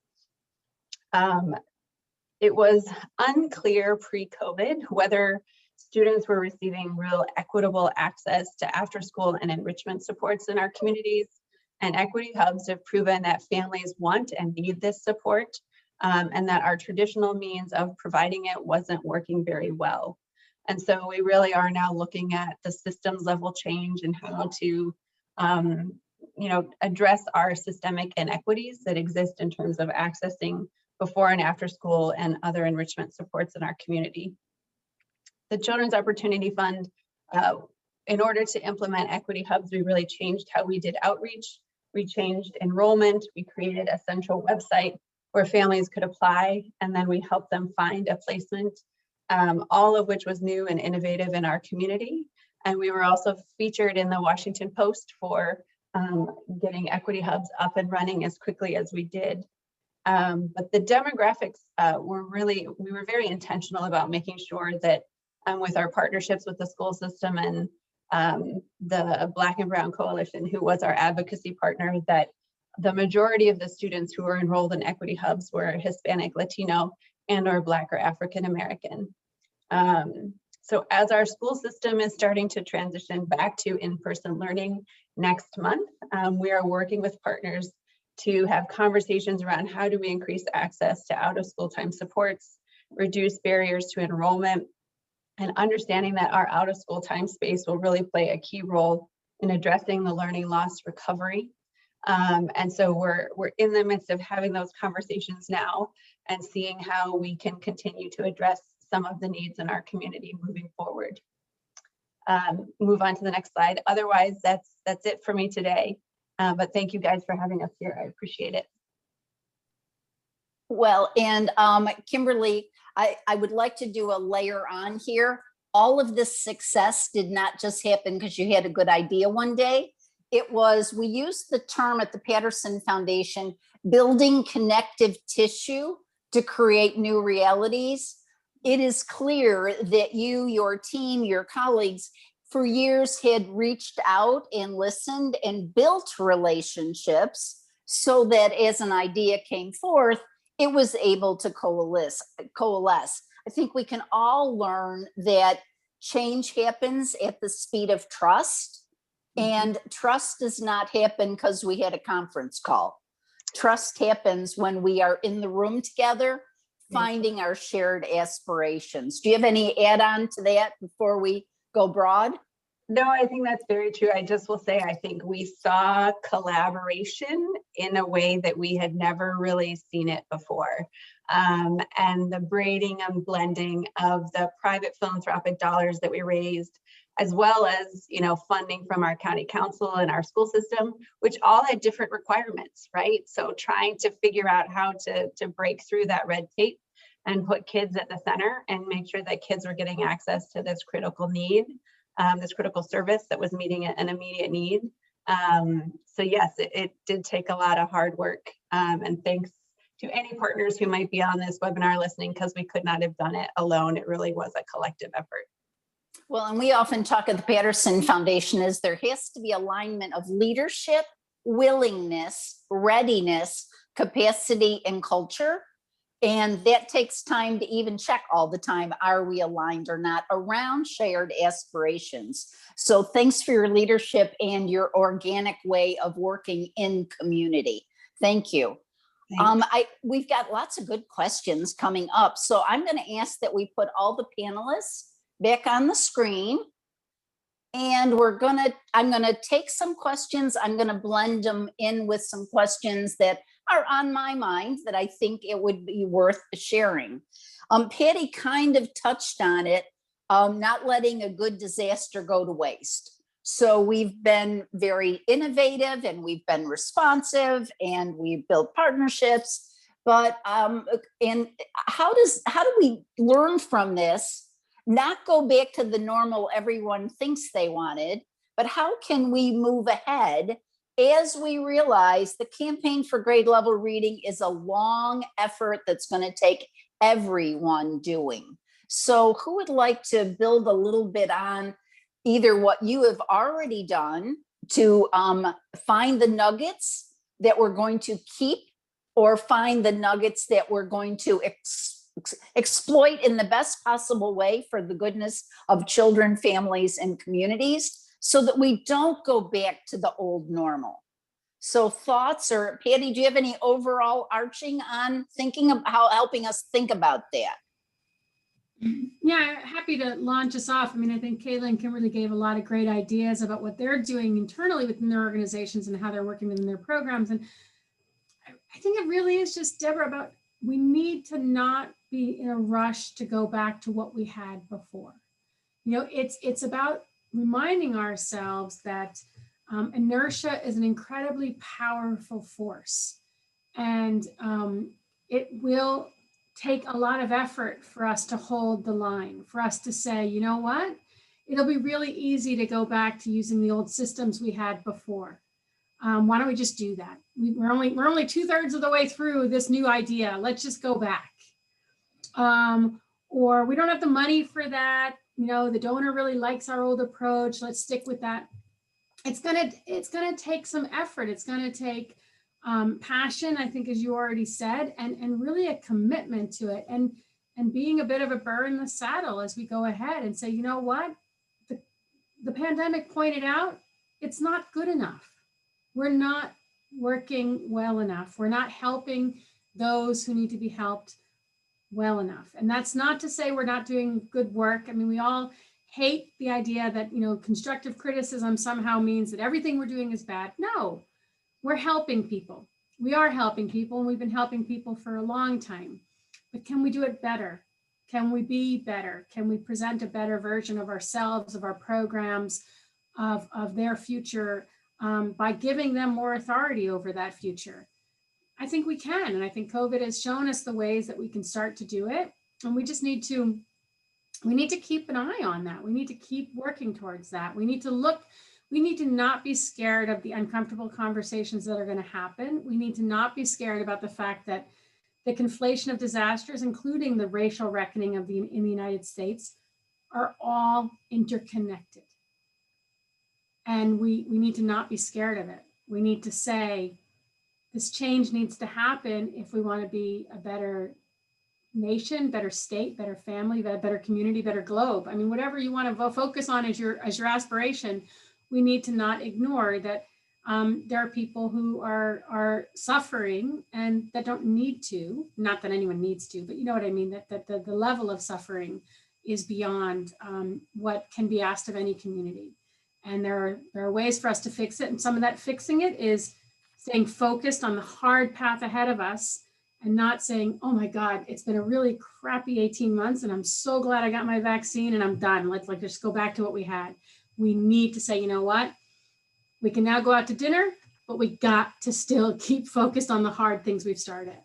F: It was unclear pre-COVID whether students were receiving real equitable access to after school and enrichment supports in our communities, and Equity Hubs have proven that families want and need this support, and that our traditional means of providing it wasn't working very well. And so we really are now looking at the systems level change and how to address our systemic inequities that exist in terms of accessing before and after school and other enrichment supports in our community. The Children's Opportunity Fund, in order to implement Equity Hubs, we really changed how we did outreach. We changed enrollment. We created a central website where families could apply, and then we helped them find a placement, all of which was new and innovative in our community. And we were also featured in the Washington Post for getting Equity Hubs up and running as quickly as we did. But the demographics we were very intentional about making sure that with our partnerships with the school system and the Black and Brown Coalition, who was our advocacy partner, that the majority of the students who were enrolled in Equity Hubs were Hispanic, Latino, and or Black or African American. So as our school system is starting to transition back to in-person learning next month, we are working with partners to have conversations around how do we increase access to out-of-school time supports, reduce barriers to enrollment, and understanding that our out-of-school time space will really play a key role in addressing the learning loss recovery. And so we're in the midst of having those conversations now and seeing how we can continue to address some of the needs in our community moving forward. Move on to the next slide. Otherwise, that's it for me today. But thank you guys for having us here. I appreciate it.
C: Well, and Kimberly, I would like to do a layer on here. All of this success did not just happen because you had a good idea one day. It was, we used the term at the Patterson Foundation, building connective tissue to create new realities. It is clear that you, your team, your colleagues, for years had reached out and listened and built relationships so that as an idea came forth, it was able to coalesce. I think we can all learn that change happens at the speed of trust, and trust does not happen because we had a conference call. Trust happens when we are in the room together, finding our shared aspirations. Do you have any add-on to that before we go broad?
F: No, I think that's very true. I just will say, I think we saw collaboration in a way that we had never really seen it before. And the braiding and blending of the private philanthropic dollars that we raised, as well as, funding from our county council and our school system, which all had different requirements, right? So trying to figure out how to break through that red tape and put kids at the center and make sure that kids were getting access to this critical need. This critical service that was meeting an immediate need. So yes, it did take a lot of hard work. And thanks to any partners who might be on this webinar listening, because we could not have done it alone. It really was a collective effort.
C: Well, and we often talk at the Patterson Foundation is there has to be alignment of leadership, willingness, readiness, capacity, and culture. And that takes time to even check all the time. Are we aligned or not around shared aspirations? So thanks for your leadership and your organic way of working in community. Thank you. We've got lots of good questions coming up. So I'm going to ask that we put all the panelists back on the screen. And I'm going to take some questions. I'm going to blend them in with some questions that are on my mind that I think it would be worth sharing. Patty kind of touched on it, not letting a good disaster go to waste. So we've been very innovative and we've been responsive and we've built partnerships. But and how do we learn from this? Not go back to the normal everyone thinks they wanted, but how can we move ahead as we realize the campaign for grade level reading is a long effort that's going to take everyone doing. So who would like to build a little bit on either what you have already done to find the nuggets that we're going to keep, or find the nuggets that we're going to exploit in the best possible way for the goodness of children, families, and communities, so that we don't go back to the old normal? So thoughts, or Patty, do you have any overall arching on thinking of how helping us think about that?
D: Yeah, happy to launch us off. I mean, I think Kayla and Kimberly gave a lot of great ideas about what they're doing internally within their organizations and how they're working within their programs. And I think it really is just, Deborah, about we need to not be in a rush to go back to what we had before. You know, it's about reminding ourselves that inertia is an incredibly powerful force, and it will take a lot of effort for us to hold the line, for us to say, you know what, it'll be really easy to go back to using the old systems we had before. Why don't we just do that? We're only 2/3 of the way through this new idea. Let's just go back. Or we don't have the money for that. You know, the donor really likes our old approach. Let's stick with that. It's gonna take some effort. It's gonna take passion, I think, as you already said, and really a commitment to it, and being a bit of a burr in the saddle as we go ahead and say, you know what, the pandemic pointed out, it's not good enough. We're not working well enough. We're not helping those who need to be helped well enough. And that's not to say we're not doing good work. I mean, we all hate the idea that, you know, constructive criticism somehow means that everything we're doing is bad. No, we're helping people. We are helping people, and we've been helping people for a long time. But can we do it better? Can we be better? Can we present a better version of ourselves, of our programs, of their future, by giving them more authority over that future? I think we can. And I think COVID has shown us the ways that we can start to do it. And we just need to keep an eye on that. We need to keep working towards that. We need to not be scared of the uncomfortable conversations that are going to happen. We need to not be scared about the fact that the conflation of disasters, including the racial reckoning in the United States, are all interconnected. And we need to not be scared of it. We need to say, this change needs to happen if we want to be a better nation, better state, better family, better community, better globe. I mean, whatever you want to focus on as your aspiration, we need to not ignore that there are people who are suffering and that don't need to, not that anyone needs to, but you know what I mean, that the level of suffering is beyond what can be asked of any community. And there are ways for us to fix it. And some of that fixing it is staying focused on the hard path ahead of us and not saying, oh my God, it's been a really crappy 18 months and I'm so glad I got my vaccine and I'm done. Let's just go back to what we had. We need to say, you know what? We can now go out to dinner, but we got to still keep focused on the hard things we've started.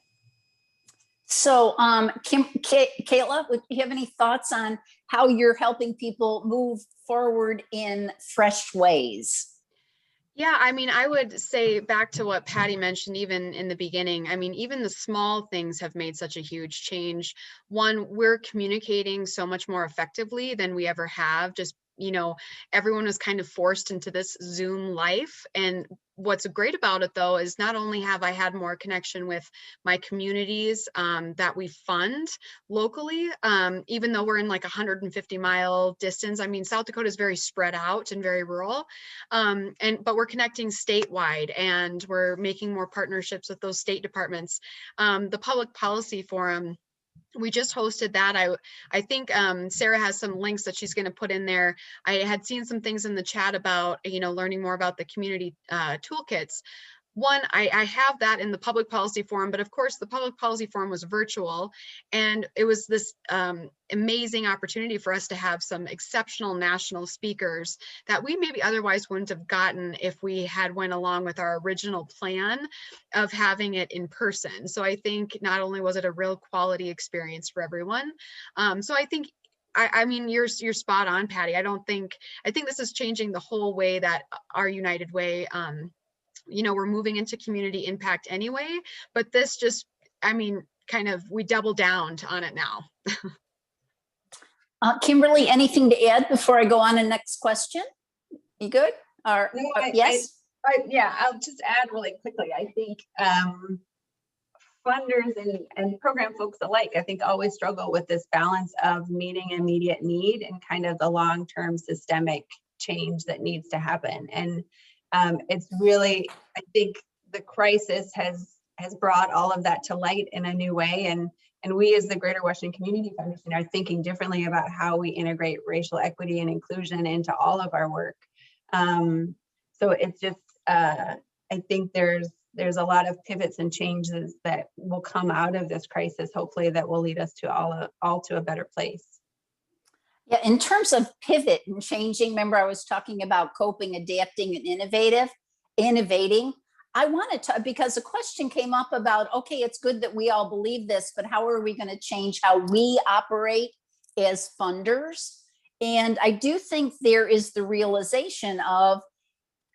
C: So Kayla, would you have any thoughts on how you're helping people move forward in fresh ways?
E: Yeah, I mean, I would say back to what Patty mentioned, even in the beginning, I mean, even the small things have made such a huge change. One, we're communicating so much more effectively than we ever have. Just, you know, everyone was kind of forced into this Zoom life. And what's great about it, though, is not only have I had more connection with my communities that we fund locally, even though we're in like 150-mile distance. I mean, South Dakota is very spread out and very rural, but we're connecting statewide, and we're making more partnerships with those state departments. The Public Policy Forum, we just hosted that. I think Sarah has some links that she's going to put in there. I had seen some things in the chat about, you know, learning more about the community toolkits. one, I have that in the public policy forum, but of course the public policy forum was virtual, and it was this amazing opportunity for us to have some exceptional national speakers that we maybe otherwise wouldn't have gotten if we had went along with our original plan of having it in person. So I think not only was it a real quality experience for everyone, so I think I mean, you're spot on, Patty. I think this is changing the whole way that our United Way, we're moving into community impact anyway, but this just, I mean, kind of, we double down on it now.
C: Kimberly, anything to add before I go on to the next question? You good? Or,
F: No,
C: yes?
F: Yeah, I'll just add really quickly. I think funders and program folks alike, I think, always struggle with this balance of meeting immediate need and kind of the long-term systemic change that needs to happen. And it's really, I think the crisis has brought all of that to light in a new way. And we as the Greater Washington Community Foundation are thinking differently about how we integrate racial equity and inclusion into all of our work. So it's just, I think there's a lot of pivots and changes that will come out of this crisis, hopefully, that will lead us to all to a better place.
C: Yeah, in terms of pivot and changing, remember I was talking about coping, adapting, and innovating. I wanted to, because a question came up about, okay, it's good that we all believe this, but how are we going to change how we operate as funders? And I do think there is the realization of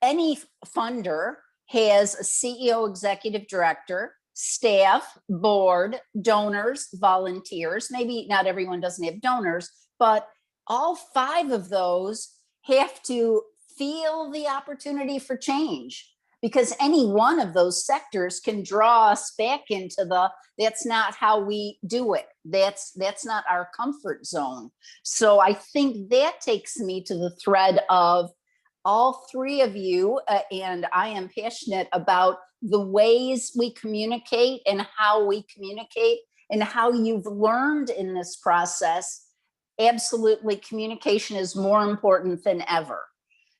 C: any funder has a CEO, executive director, staff, board, donors, volunteers. Maybe not everyone doesn't have donors, but all 5 of those have to feel the opportunity for change, because any one of those sectors can draw us back into that's not how we do it. That's not our comfort zone. So I think that takes me to the thread of all 3 of you, and I am passionate about the ways we communicate and how we communicate and how you've learned in this process. Absolutely, communication is more important than ever.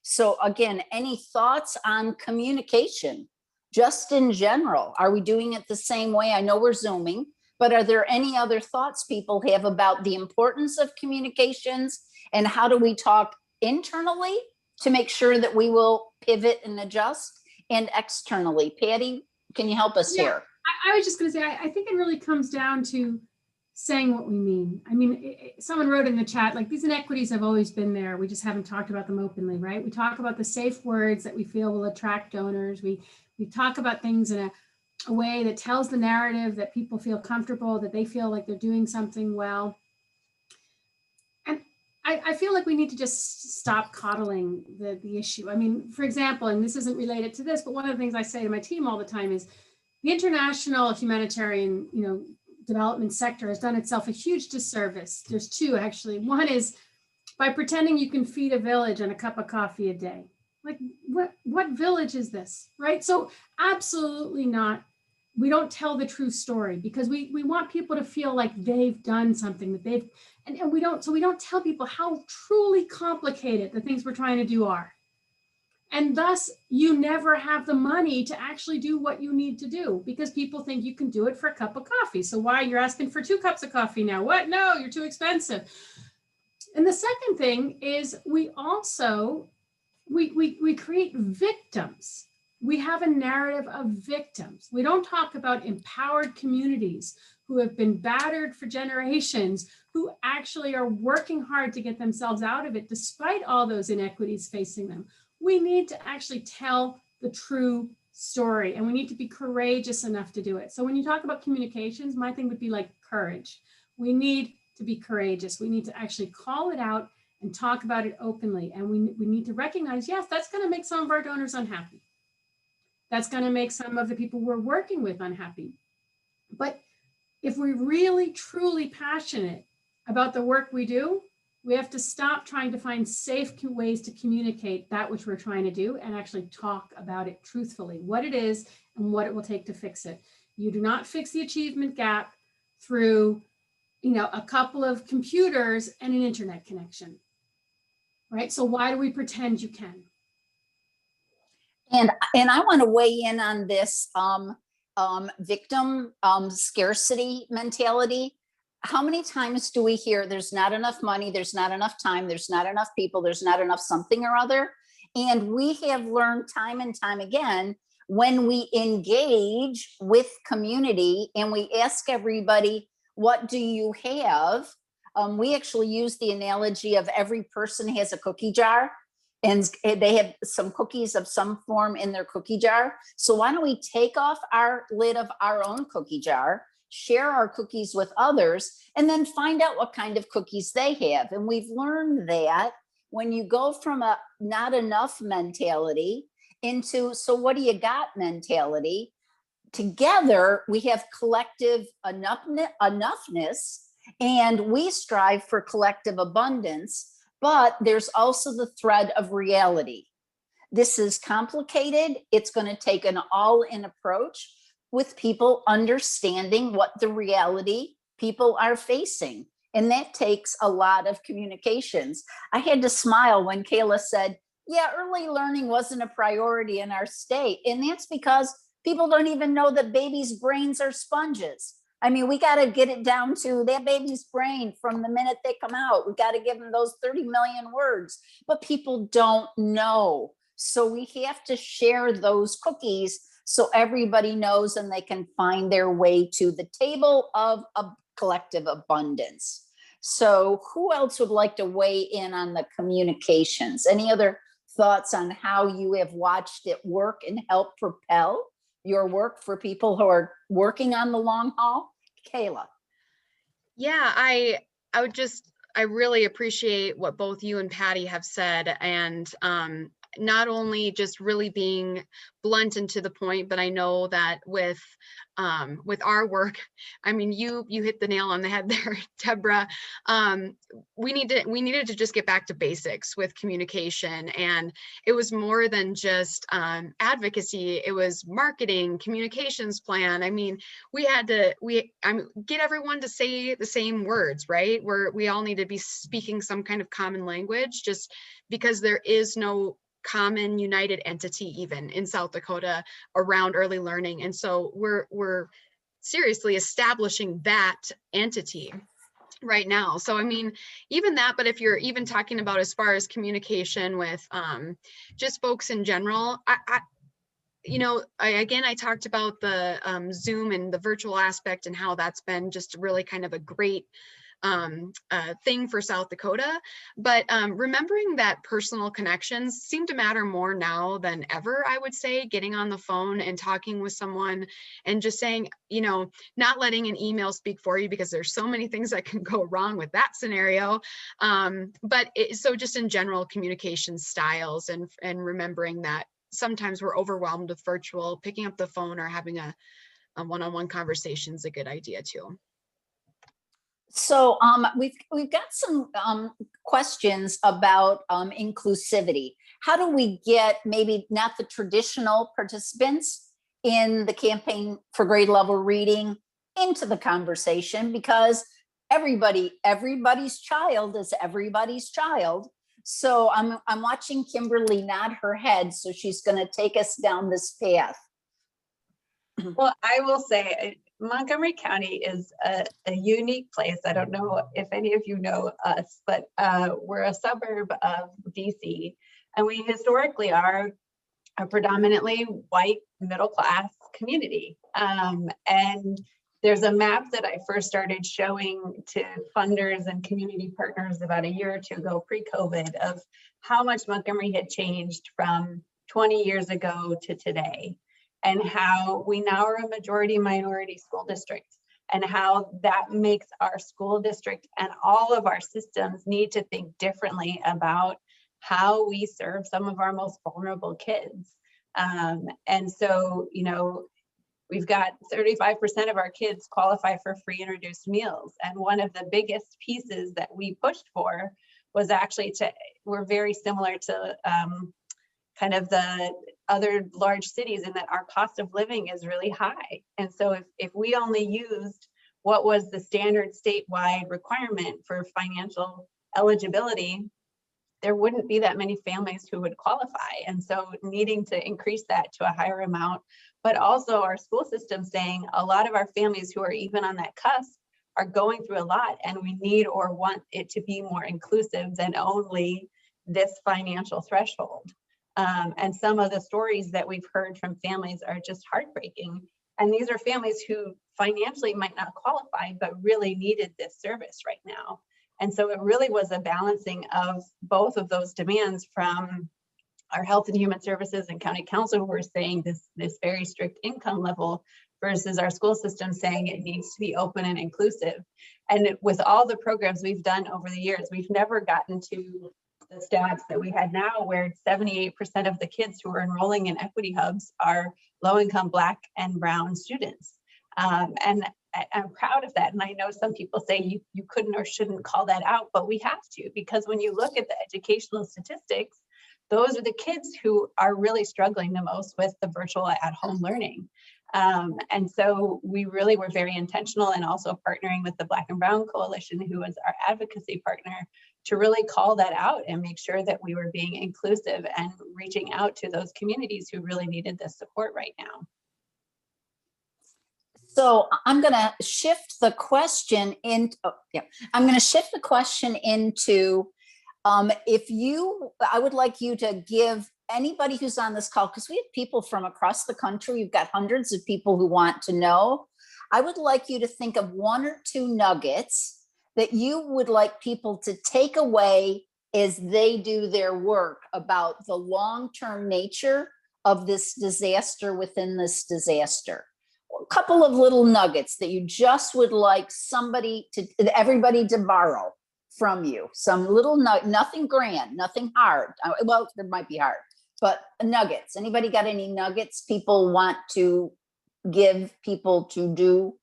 C: So again, any thoughts on communication, just in general? Are we doing it the same way? I know we're Zooming, but are there any other thoughts people have about the importance of communications and how do we talk internally to make sure that we will pivot and adjust, and externally? Patty, can you help us here?
D: I was just going to say, I think it really comes down to saying what we mean. I mean, someone wrote in the chat, like, these inequities have always been there. We just haven't talked about them openly, right? We talk about the safe words that we feel will attract donors. We talk about things in a way that tells the narrative that people feel comfortable, that they feel like they're doing something well. And I feel like we need to just stop coddling the issue. I mean, for example, and this isn't related to this, but one of the things I say to my team all the time is the international humanitarian, development sector has done itself a huge disservice. There's 2, actually. One is by pretending you can feed a village on a cup of coffee a day. Like, what village is this, right? So absolutely not. We don't tell the true story because we want people to feel like they've done something, that they've, and we don't tell people how truly complicated the things we're trying to do are. And thus, you never have the money to actually do what you need to do because people think you can do it for a cup of coffee. So why you're asking for 2 cups of coffee now? What? No, you're too expensive. And the second thing is we also, we create victims. We have a narrative of victims. We don't talk about empowered communities who have been battered for generations, who actually are working hard to get themselves out of it despite all those inequities facing them. We need to actually tell the true story, and we need to be courageous enough to do it. So when you talk about communications, my thing would be like courage. We need to be courageous. We need to actually call it out and talk about it openly. And we need to recognize, yes, that's going to make some of our donors unhappy. That's going to make some of the people we're working with unhappy. But if we're really, truly passionate about the work we do, we have to stop trying to find safe ways to communicate that which we're trying to do and actually talk about it truthfully, what it is and what it will take to fix it. You do not fix the achievement gap through, a couple of computers and an internet connection, right? So why do we pretend you can?
C: And I want to weigh in on this victim scarcity mentality. How many times do we hear there's not enough money, there's not enough time, there's not enough people, there's not enough something or other? And we have learned time and time again, when we engage with community and we ask everybody, what do you have? We actually use the analogy of every person has a cookie jar, and they have some cookies of some form in their cookie jar. So why don't we take off our lid of our own cookie jar, share our cookies with others, and then find out what kind of cookies they have. And we've learned that when you go from a not enough mentality into, so what do you got mentality, together we have collective enoughness, and we strive for collective abundance. But there's also the thread of reality. This is complicated. It's going to take an all-in approach with people understanding what the reality people are facing. And that takes a lot of communications. I had to smile when Kayla said, yeah, early learning wasn't a priority in our state. And that's because people don't even know that babies' brains are sponges. I mean, we got to get it down to that baby's brain from the minute they come out. We got to give them those 30 million words, but people don't know. So we have to share those cookies so everybody knows and they can find their way to the table of a collective abundance. So who else would like to weigh in on the communications? Any other thoughts on how you have watched it work and help propel your work for people who are working on the long haul? Kayla.
E: Yeah, I really appreciate what both you and Patty have said, and not only just really being blunt and to the point, but I know that with our work, I mean, you hit the nail on the head there, Deborah. We needed to just get back to basics with communication, and it was more than just advocacy. It was marketing, communications plan. I mean, we had to get everyone to say the same words, right? We all need to be speaking some kind of common language, just because there is no common united entity even in South Dakota around early learning. And so we're seriously establishing that entity right now. So I mean, even that, but if you're even talking about as far as communication with just folks in general, I talked about the Zoom and the virtual aspect and how that's been just really kind of a great thing for South Dakota. But remembering that personal connections seem to matter more now than ever, I would say, getting on the phone and talking with someone and just saying, not letting an email speak for you, because there's so many things that can go wrong with that scenario. So just in general, communication styles and remembering that sometimes we're overwhelmed with virtual, picking up the phone or having a one-on-one conversation is a good idea too.
C: So we've got some questions about inclusivity. How do we get maybe not the traditional participants in the campaign for grade level reading into the conversation? Because everybody's child is everybody's child. So I'm watching Kimberly nod her head, so she's going to take us down this path.
F: Well, I will say Montgomery County is a unique place. I don't know if any of you know us, but we're a suburb of DC, and we historically are a predominantly white middle-class community. And there's a map that I first started showing to funders and community partners about a year or two ago, pre-COVID, of how much Montgomery had changed from 20 years ago to today, and how we now are a majority minority school district, and how that makes our school district and all of our systems need to think differently about how we serve some of our most vulnerable kids. And so, we've got 35% of our kids qualify for free and reduced meals. And one of the biggest pieces that we pushed for was actually we're very similar to kind of the other large cities in that our cost of living is really high. And so if we only used what was the standard statewide requirement for financial eligibility, there wouldn't be that many families who would qualify. And so needing to increase that to a higher amount, but also our school system saying a lot of our families who are even on that cusp are going through a lot, and we need or want it to be more inclusive than only this financial threshold. And some of the stories that we've heard from families are just heartbreaking. And these are families who financially might not qualify, but really needed this service right now. And so it really was a balancing of both of those demands from our Health and Human Services and County Council, who were saying this very strict income level, versus our school system saying it needs to be open and inclusive. And with all the programs we've done over the years, we've never gotten to the stats that we had now, where 78% of the kids who are enrolling in equity hubs are low-income Black and Brown students. And I'm proud of that. And I know some people say you couldn't or shouldn't call that out, but we have to, because when you look at the educational statistics, those are the kids who are really struggling the most with the virtual at-home learning. And so we really were very intentional, and also partnering with the Black and Brown Coalition, who was our advocacy partner, to really call that out and make sure that we were being inclusive and reaching out to those communities who really needed this support right now.
C: So I'm going to shift the question into, I'm going to shift the question into, I would like you to give anybody who's on this call, because we have people from across the country, we've got hundreds of people who want to know. I would like you to think of 1 or 2 nuggets that you would like people to take away as they do their work about the long-term nature of this disaster within this disaster. A couple of little nuggets that you just would like everybody to borrow from you. Some little nothing grand, nothing hard. Well, there might be hard, but nuggets. Anybody got any nuggets people want to give people to do?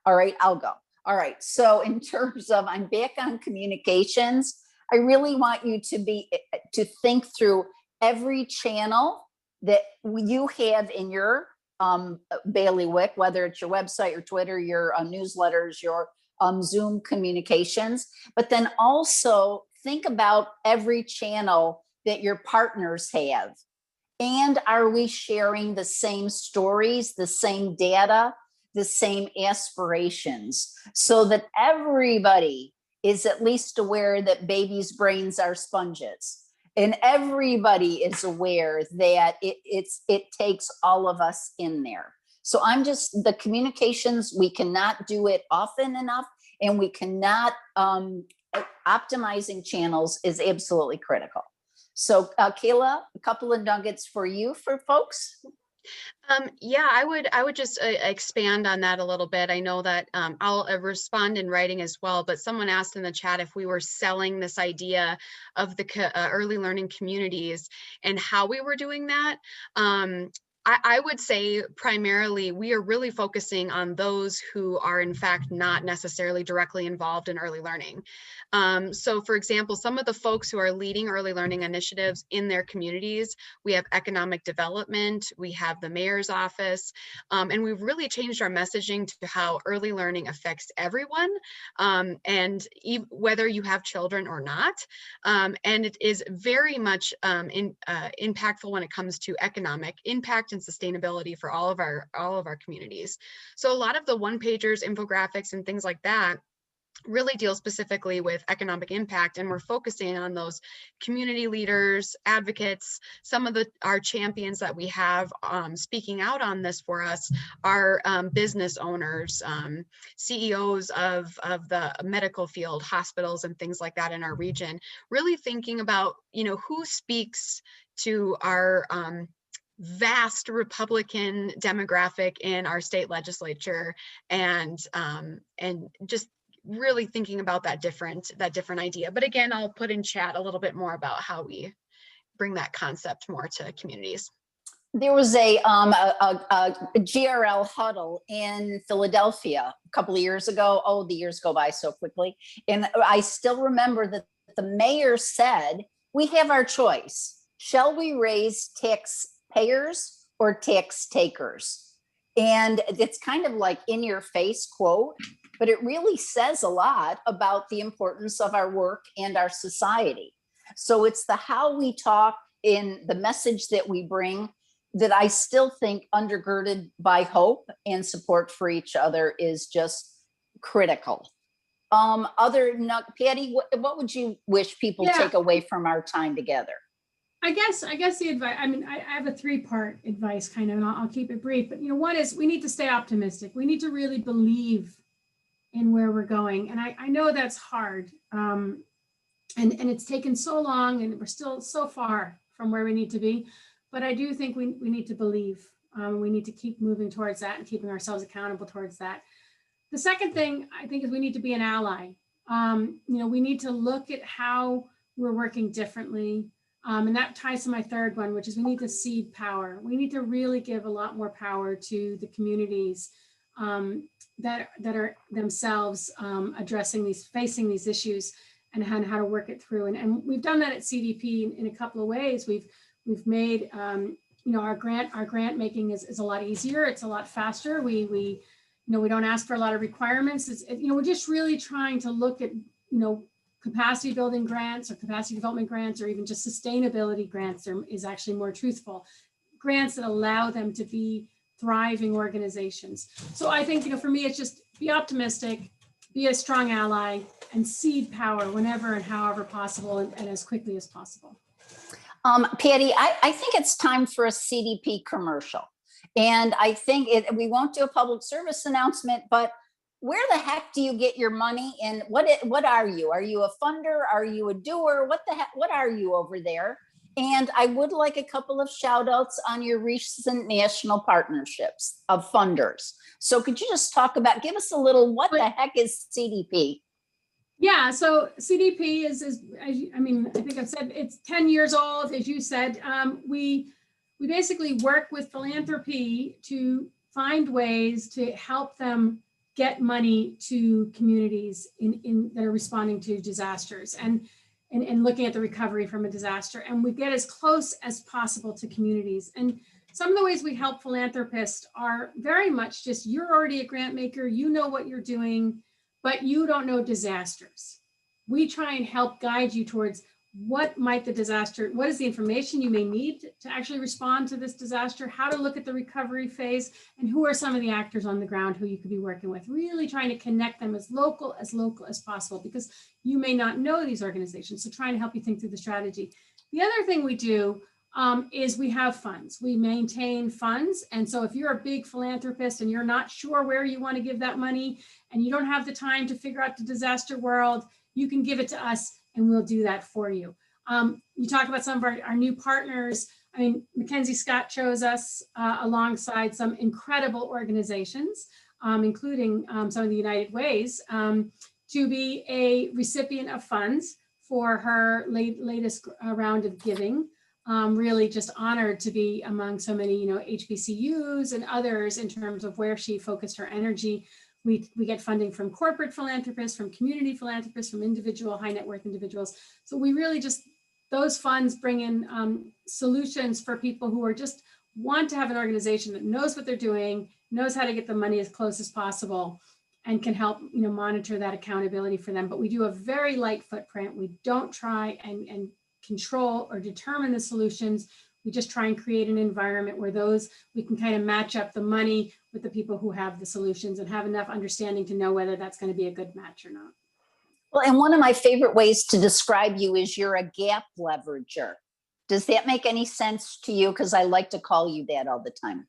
C: All right, I'll go. All right, so in terms of, I'm back on communications, I really want you to think through every channel that you have in your bailiwick, whether it's your website, your Twitter, your newsletters, your Zoom communications, but then also think about every channel that your partners have. And are we sharing the same stories, the same data, the same aspirations, so that everybody is at least aware that babies' brains are sponges, and everybody is aware that it takes all of us in there. So the communications, we cannot do it often enough, and we cannot, optimizing channels is absolutely critical. So Kayla, a couple of nuggets for you, for folks.
E: Yeah, I would just expand on that a little bit. I know that I'll respond in writing as well, but someone asked in the chat if we were selling this idea of the early learning communities and how we were doing that. I would say primarily we are really focusing on those who are in fact not necessarily directly involved in early learning. So for example, some of the folks who are leading early learning initiatives in their communities, we have economic development, we have the mayor's office, and we've really changed our messaging to how early learning affects everyone, and whether you have children or not. And it is very much impactful when it comes to economic impact and sustainability for all of our communities. So a lot of the one-pagers, infographics, and things like that really deal specifically with economic impact, and we're focusing on those community leaders, advocates. Some of our champions that we have speaking out on this for us are business owners, CEOs of the medical field, hospitals, and things like that in our region, really thinking about, who speaks to our vast Republican demographic in our state legislature, and just really thinking about that different idea. But again, I'll put in chat a little bit more about how we bring that concept more to communities.
C: There was a GRL huddle in Philadelphia a couple of years ago. Oh, the years go by so quickly. And I still remember that the mayor said, we have our choice. Shall we raise taxpayers or tax takers? And it's kind of like in your face quote, but it really says a lot about the importance of our work and our society. So it's the how we talk in the message that we bring that I still think, undergirded by hope and support for each other, is just critical. Patty, what would you wish people take away from our time together?
D: I guess the advice, I mean, I have a 3-part advice kind of, and I'll keep it brief, but one is we need to stay optimistic. We need to really believe in where we're going. And I know that's hard. And it's taken so long, and we're still so far from where we need to be. But I do think we need to believe. We need to keep moving towards that and keeping ourselves accountable towards that. The second thing I think is we need to be an ally. We need to look at how we're working differently. And that ties to my third one, which is we need to seed power. We need to really give a lot more power to the communities that are themselves facing these issues, and how to work it through. And we've done that at CDP in a couple of ways. We've made our grant making is a lot easier. It's a lot faster. We don't ask for a lot of requirements. We're just really trying to look at capacity building grants or capacity development grants, or even just sustainability grants is actually more truthful. Grants that allow them to be thriving organizations. So I think, for me, it's just be optimistic, be a strong ally, and seed power whenever and however possible, and as quickly as possible.
C: Patty, I think it's time for a CDP commercial. And I think we won't do a public service announcement, but where the heck do you get your money, and what are you? Are you a funder? Are you a doer? What are you over there? And I would like a couple of shout outs on your recent national partnerships of funders. So could you just give us a little, what the heck is CDP?
D: Yeah, so CDP is I think I've said it's 10 years old, as you said. We basically work with Philanthropy to find ways to help them get money to communities that are responding to disasters and looking at the recovery from a disaster. And we get as close as possible to communities. And some of the ways we help philanthropists are very much just, you're already a grant maker, you know what you're doing, but you don't know disasters. We try and help guide you towards what is the information you may need to actually respond to this disaster, how to look at the recovery phase, and who are some of the actors on the ground who you could be working with, really trying to connect them as local as possible, because you may not know these organizations. So trying to help you think through the strategy. The other thing we do is we have funds. We maintain funds. And so if you're a big philanthropist and you're not sure where you want to give that money, and you don't have the time to figure out the disaster world, you can give it to us and we'll do that for you. You talk about some of our new partners. I mean, Mackenzie Scott chose us alongside some incredible organizations, including some of the United Ways, to be a recipient of funds for her latest round of giving. Really just honored to be among so many, HBCUs and others in terms of where she focused her energy. We get funding from corporate philanthropists, from community philanthropists, from individual high net worth individuals. So we really just, those funds bring in solutions for people who are just want to have an organization that knows what they're doing, knows how to get the money as close as possible, and can help monitor that accountability for them. But we do a very light footprint. We don't try and control or determine the solutions. We just try and create an environment where we can kind of match up the money with the people who have the solutions and have enough understanding to know whether that's going to be a good match or not.
C: Well, and one of my favorite ways to describe you is you're a gap leverager. Does that make any sense to you? Because I like to call you that all the time.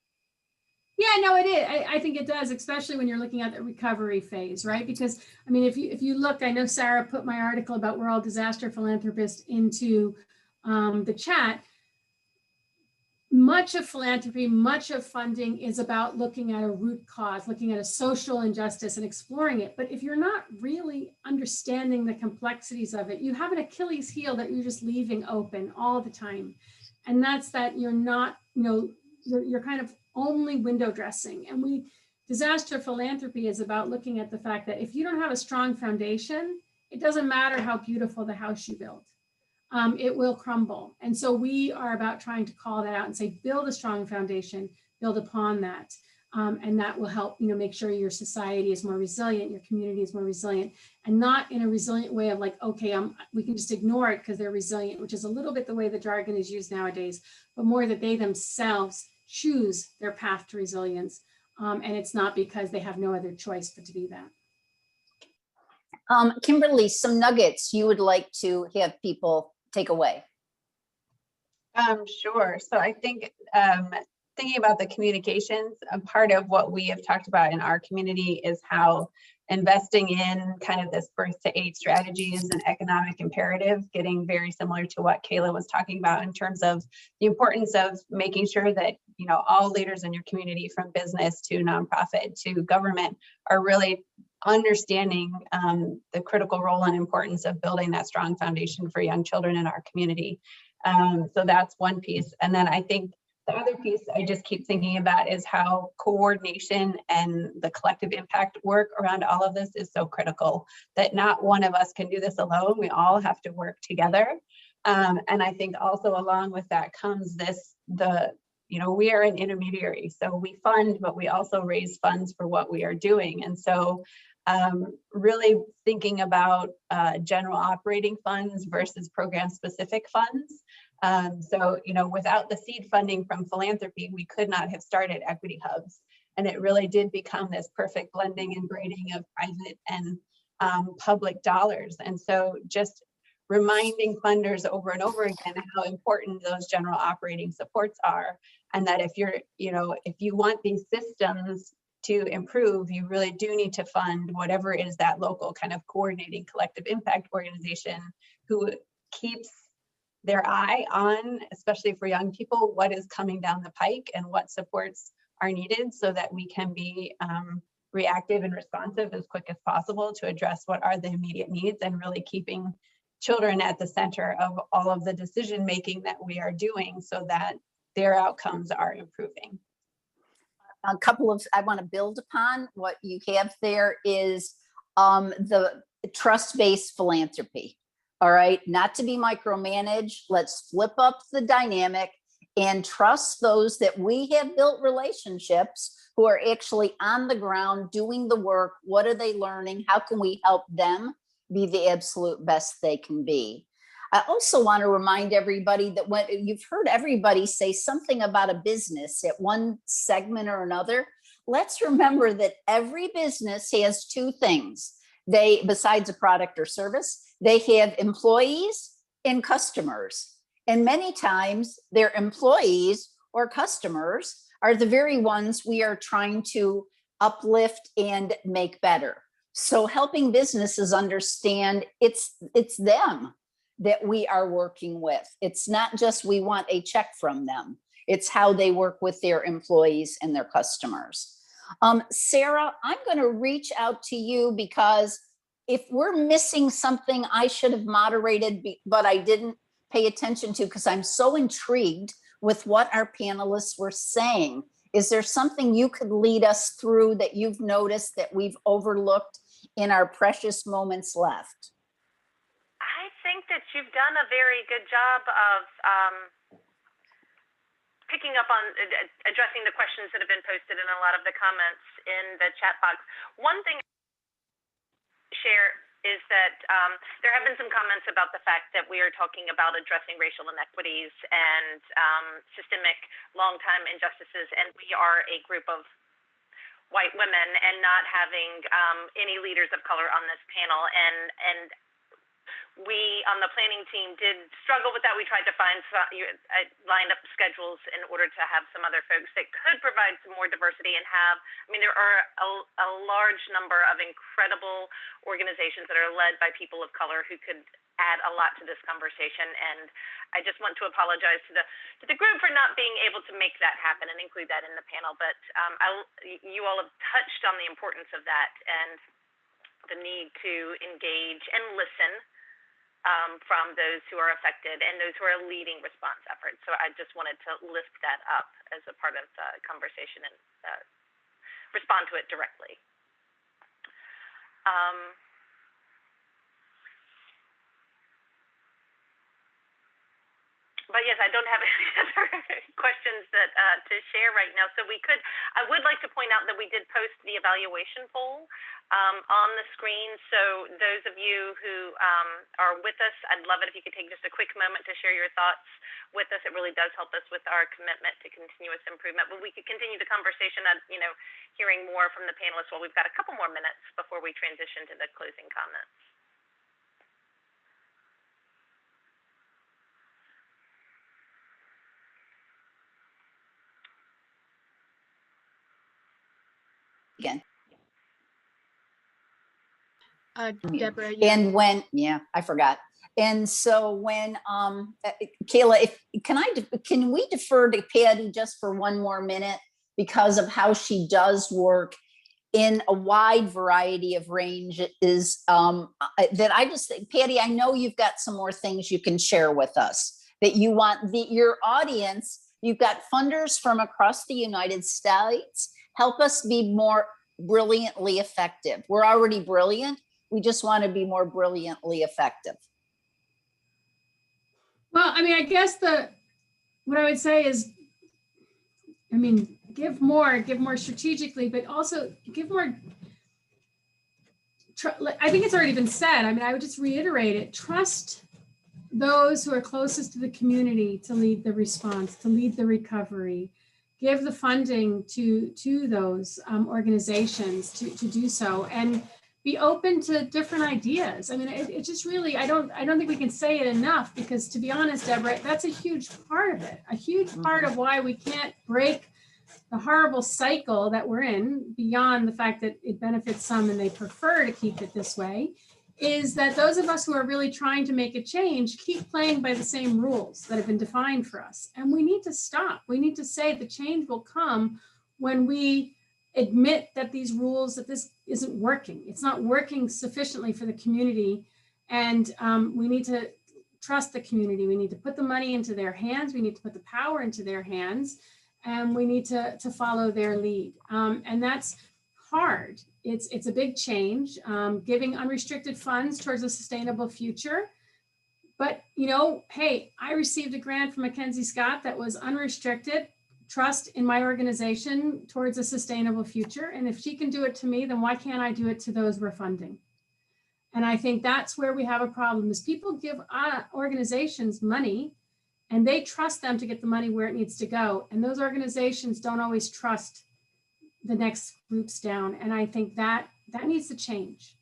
D: Yeah, no, it is. I think it does, especially when you're looking at the recovery phase, right? Because if you look, I know Sarah put my article about We're All Disaster Philanthropists into the chat. Much of philanthropy, much of funding is about looking at a root cause, looking at a social injustice and exploring it. But if you're not really understanding the complexities of it, you have an Achilles heel that you're just leaving open all the time. And that's that you're not, you're kind of only window dressing. And disaster philanthropy is about looking at the fact that if you don't have a strong foundation, it doesn't matter how beautiful the house you build. It will crumble. And so we are about trying to call that out and say, build a strong foundation, build upon that. And that will help, make sure your society is more resilient, your community is more resilient, and not in a resilient way of like, okay, we can just ignore it because they're resilient, which is a little bit the way the jargon is used nowadays, but more that they themselves choose their path to resilience. And it's not because they have no other choice but to be that.
C: Kimberly, some nuggets you would like to have people take away?
F: Sure. So I think thinking about the communications, a part of what we have talked about in our community is how investing in kind of this birth to 8 strategy is an economic imperative, getting very similar to what Kayla was talking about in terms of the importance of making sure that, all leaders in your community, from business to nonprofit to government, are really understanding the critical role and importance of building that strong foundation for young children in our community. So that's one piece. And then I think the other piece I just keep thinking about is how coordination and the collective impact work around all of this is so critical, that not one of us can do this alone. We all have to work together. And I think also along with that comes we are an intermediary. So we fund, but we also raise funds for what we are doing. And so really thinking about general operating funds versus program specific funds. So, without the seed funding from Philanthropy, we could not have started Equity Hubs. And it really did become this perfect blending and braiding of private and public dollars. And so just reminding funders over and over again how important those general operating supports are. And that if you want these systems to improve, you really do need to fund whatever is that local kind of coordinating collective impact organization who keeps their eye on, especially for young people, what is coming down the pike and what supports are needed so that we can be reactive and responsive as quick as possible to address what are the immediate needs, and really keeping children at the center of all of the decision making that we are doing so that their outcomes are improving.
C: I want to build upon what you have there is the trust-based philanthropy. All right, not to be micromanaged. Let's flip up the dynamic and trust those that we have built relationships who are actually on the ground doing the work. What are they learning? How can we help them be the absolute best they can be? I also want to remind everybody that when you've heard everybody say something about a business at one segment or another, let's remember that every business has 2 things. Besides a product or service, they have employees and customers. And many times their employees or customers are the very ones we are trying to uplift and make better. So helping businesses understand it's them that we are working with. It's not just we want a check from them. It's how they work with their employees and their customers. Sarah, I'm going to reach out to you because if we're missing something I should have moderated, but I didn't pay attention to because I'm so intrigued with what our panelists were saying. Is there something you could lead us through that you've noticed that we've overlooked in our precious moments left?
B: I think that you've done a very good job of picking up on addressing the questions that have been posted in a lot of the comments in the chat box. One thing I share is that there have been some comments about the fact that we are talking about addressing racial inequities and systemic long-time injustices, and we are a group of white women and not having any leaders of color on this panel. And we on the planning team did struggle with that. We tried to find lined up schedules in order to have some other folks that could provide some more diversity and there are a large number of incredible organizations that are led by people of color who could add a lot to this conversation. And I just want to apologize to the group for not being able to make that happen and include that in the panel. But you all have touched on the importance of that and the need to engage and listen from those who are affected and those who are leading response efforts. So I just wanted to lift that up as a part of the conversation and respond to it directly. But yes, I don't have any other questions that to share right now. So I would like to point out that we did post the evaluation poll on the screen. So those of you who are with us, I'd love it if you could take just a quick moment to share your thoughts with us. It really does help us with our commitment to continuous improvement. But we could continue the conversation on, hearing more from the panelists while we've got a couple more minutes before we transition to the closing comments.
C: Again.
E: Deborah,
C: And when, I forgot. And so when, Kayla, can we defer to Patty just for one more minute because of how she does work in a wide variety of range is that I just think, Patty, I know you've got some more things you can share with us that you want your audience. You've got funders from across the United States. Help us be more brilliantly effective. We're already brilliant. We just want to be more brilliantly effective.
D: Well, I guess what I would say is, give more strategically, but also give more. I think it's already been said. I would just reiterate it. Trust those who are closest to the community to lead the response, to lead the recovery. Give the funding to those organizations to do so, and be open to different ideas. It just really, I don't think we can say it enough, because to be honest, Deborah, that's a huge part of it. A huge part of why we can't break the horrible cycle that we're in, beyond the fact that it benefits some and they prefer to keep it this way, is that those of us who are really trying to make a change keep playing by the same rules that have been defined for us. And we need to stop. We need to say the change will come when we admit that these rules, that this isn't working. It's not working sufficiently for the community. And we need to trust the community. We need to put the money into their hands. We need to put the power into their hands. And we need to follow their lead. And that's hard. It's a big change, giving unrestricted funds towards a sustainable future. But, hey, I received a grant from Mackenzie Scott that was unrestricted. Trust in my organization towards a sustainable future. And if she can do it to me, then why can't I do it to those we're funding? And I think that's where we have a problem, is people give organizations money and they trust them to get the money where it needs to go. And those organizations don't always trust the next groups down. And I think that needs to change.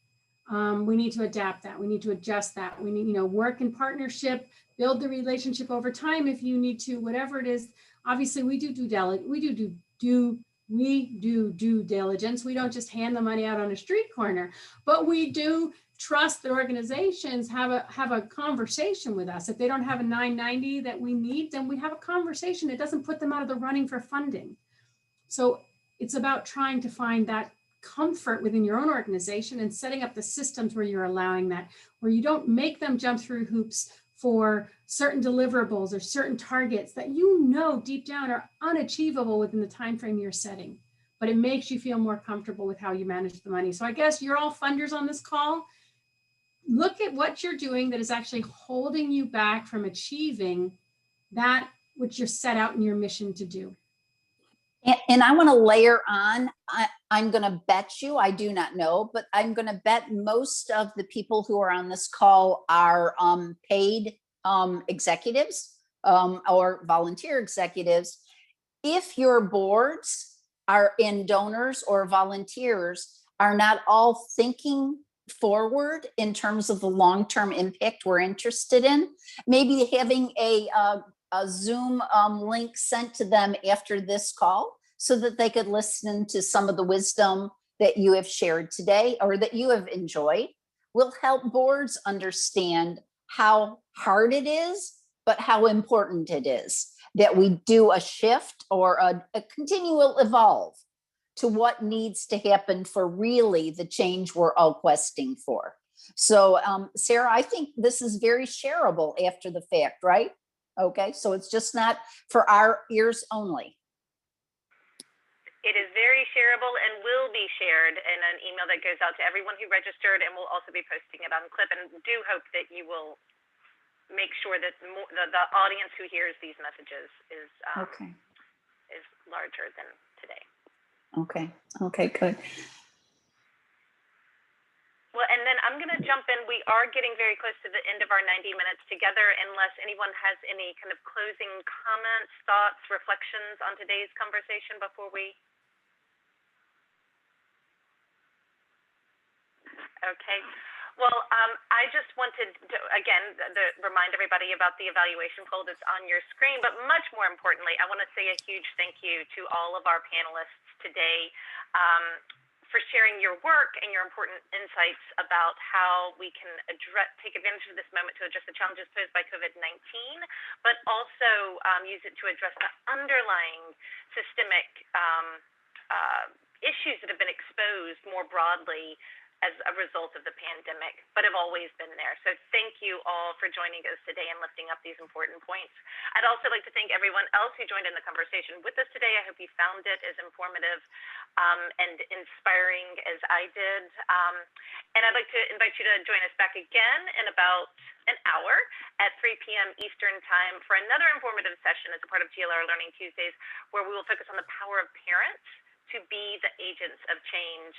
D: We need to adapt that. We need to adjust that. We need, work in partnership, build the relationship over time if you need to, whatever it is. Obviously, we do due diligence. We don't just hand the money out on a street corner, but we do trust that organizations have a conversation with us. If they don't have a 990 that we need, then we have a conversation. It doesn't put them out of the running for funding. So it's about trying to find that comfort within your own organization and setting up the systems where you're allowing that, where you don't make them jump through hoops for certain deliverables or certain targets that deep down are unachievable within the time frame you're setting, but it makes you feel more comfortable with how you manage the money. So I guess you're all funders on this call. Look at what you're doing that is actually holding you back from achieving that which you're set out in your mission to do.
C: And I want to layer on, I'm going to bet you, I do not know, but I'm going to bet most of the people who are on this call are paid executives or volunteer executives. If your boards are in donors or volunteers are not all thinking forward in terms of the long-term impact we're interested in, maybe having a Zoom link sent to them after this call so that they could listen to some of the wisdom that you have shared today or that you have enjoyed will help boards understand how hard it is, but how important it is that we do a shift or a continual evolve to what needs to happen for really the change we're all questing for. So Sarah, I think this is very shareable after the fact, right? Okay, so it's just not for our ears only.
B: It is very shareable and will be shared in an email that goes out to everyone who registered, and we'll also be posting it on Clip, and do hope that you will make sure that the audience who hears these messages is
C: Okay.
B: is larger than today.
C: Okay. Okay, good.
B: Well, and then I'm going to jump in. We are getting very close to the end of our 90 minutes together, unless anyone has any kind of closing comments, thoughts, reflections on today's conversation before we. Okay. Well, I just wanted to, again, remind everybody about the evaluation poll that's on your screen, but much more importantly, I want to say a huge thank you to all of our panelists today for sharing your work and your important insights about how we can take advantage of this moment to address the challenges posed by COVID-19, but also use it to address the underlying systemic issues that have been exposed more broadly as a result of the pandemic, but have always been there. So thank you all for joining us today and lifting up these important points. I'd also like to thank everyone else who joined in the conversation with us today. I hope you found it as informative and inspiring as I did. And I'd like to invite you to join us back again in about an hour at 3 p.m. Eastern Time for another informative session as a part of GLR Learning Tuesdays, where we will focus on the power of parents to be the agents of change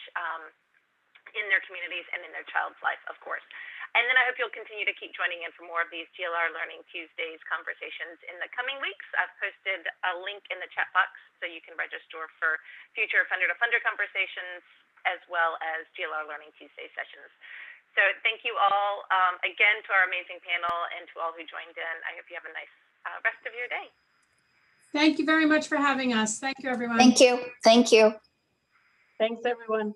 B: in their communities and in their child's life, of course. And then I hope you'll continue to keep joining in for more of these GLR Learning Tuesdays conversations in the coming weeks. I've posted a link in the chat box so you can register for future funder-to-funder conversations as well as GLR Learning Tuesday sessions. So thank you all again to our amazing panel and to all who joined in. I hope you have a nice rest of your day.
D: Thank you very much for having us. Thank you, everyone.
C: Thank you. Thank you.
F: Thanks, everyone.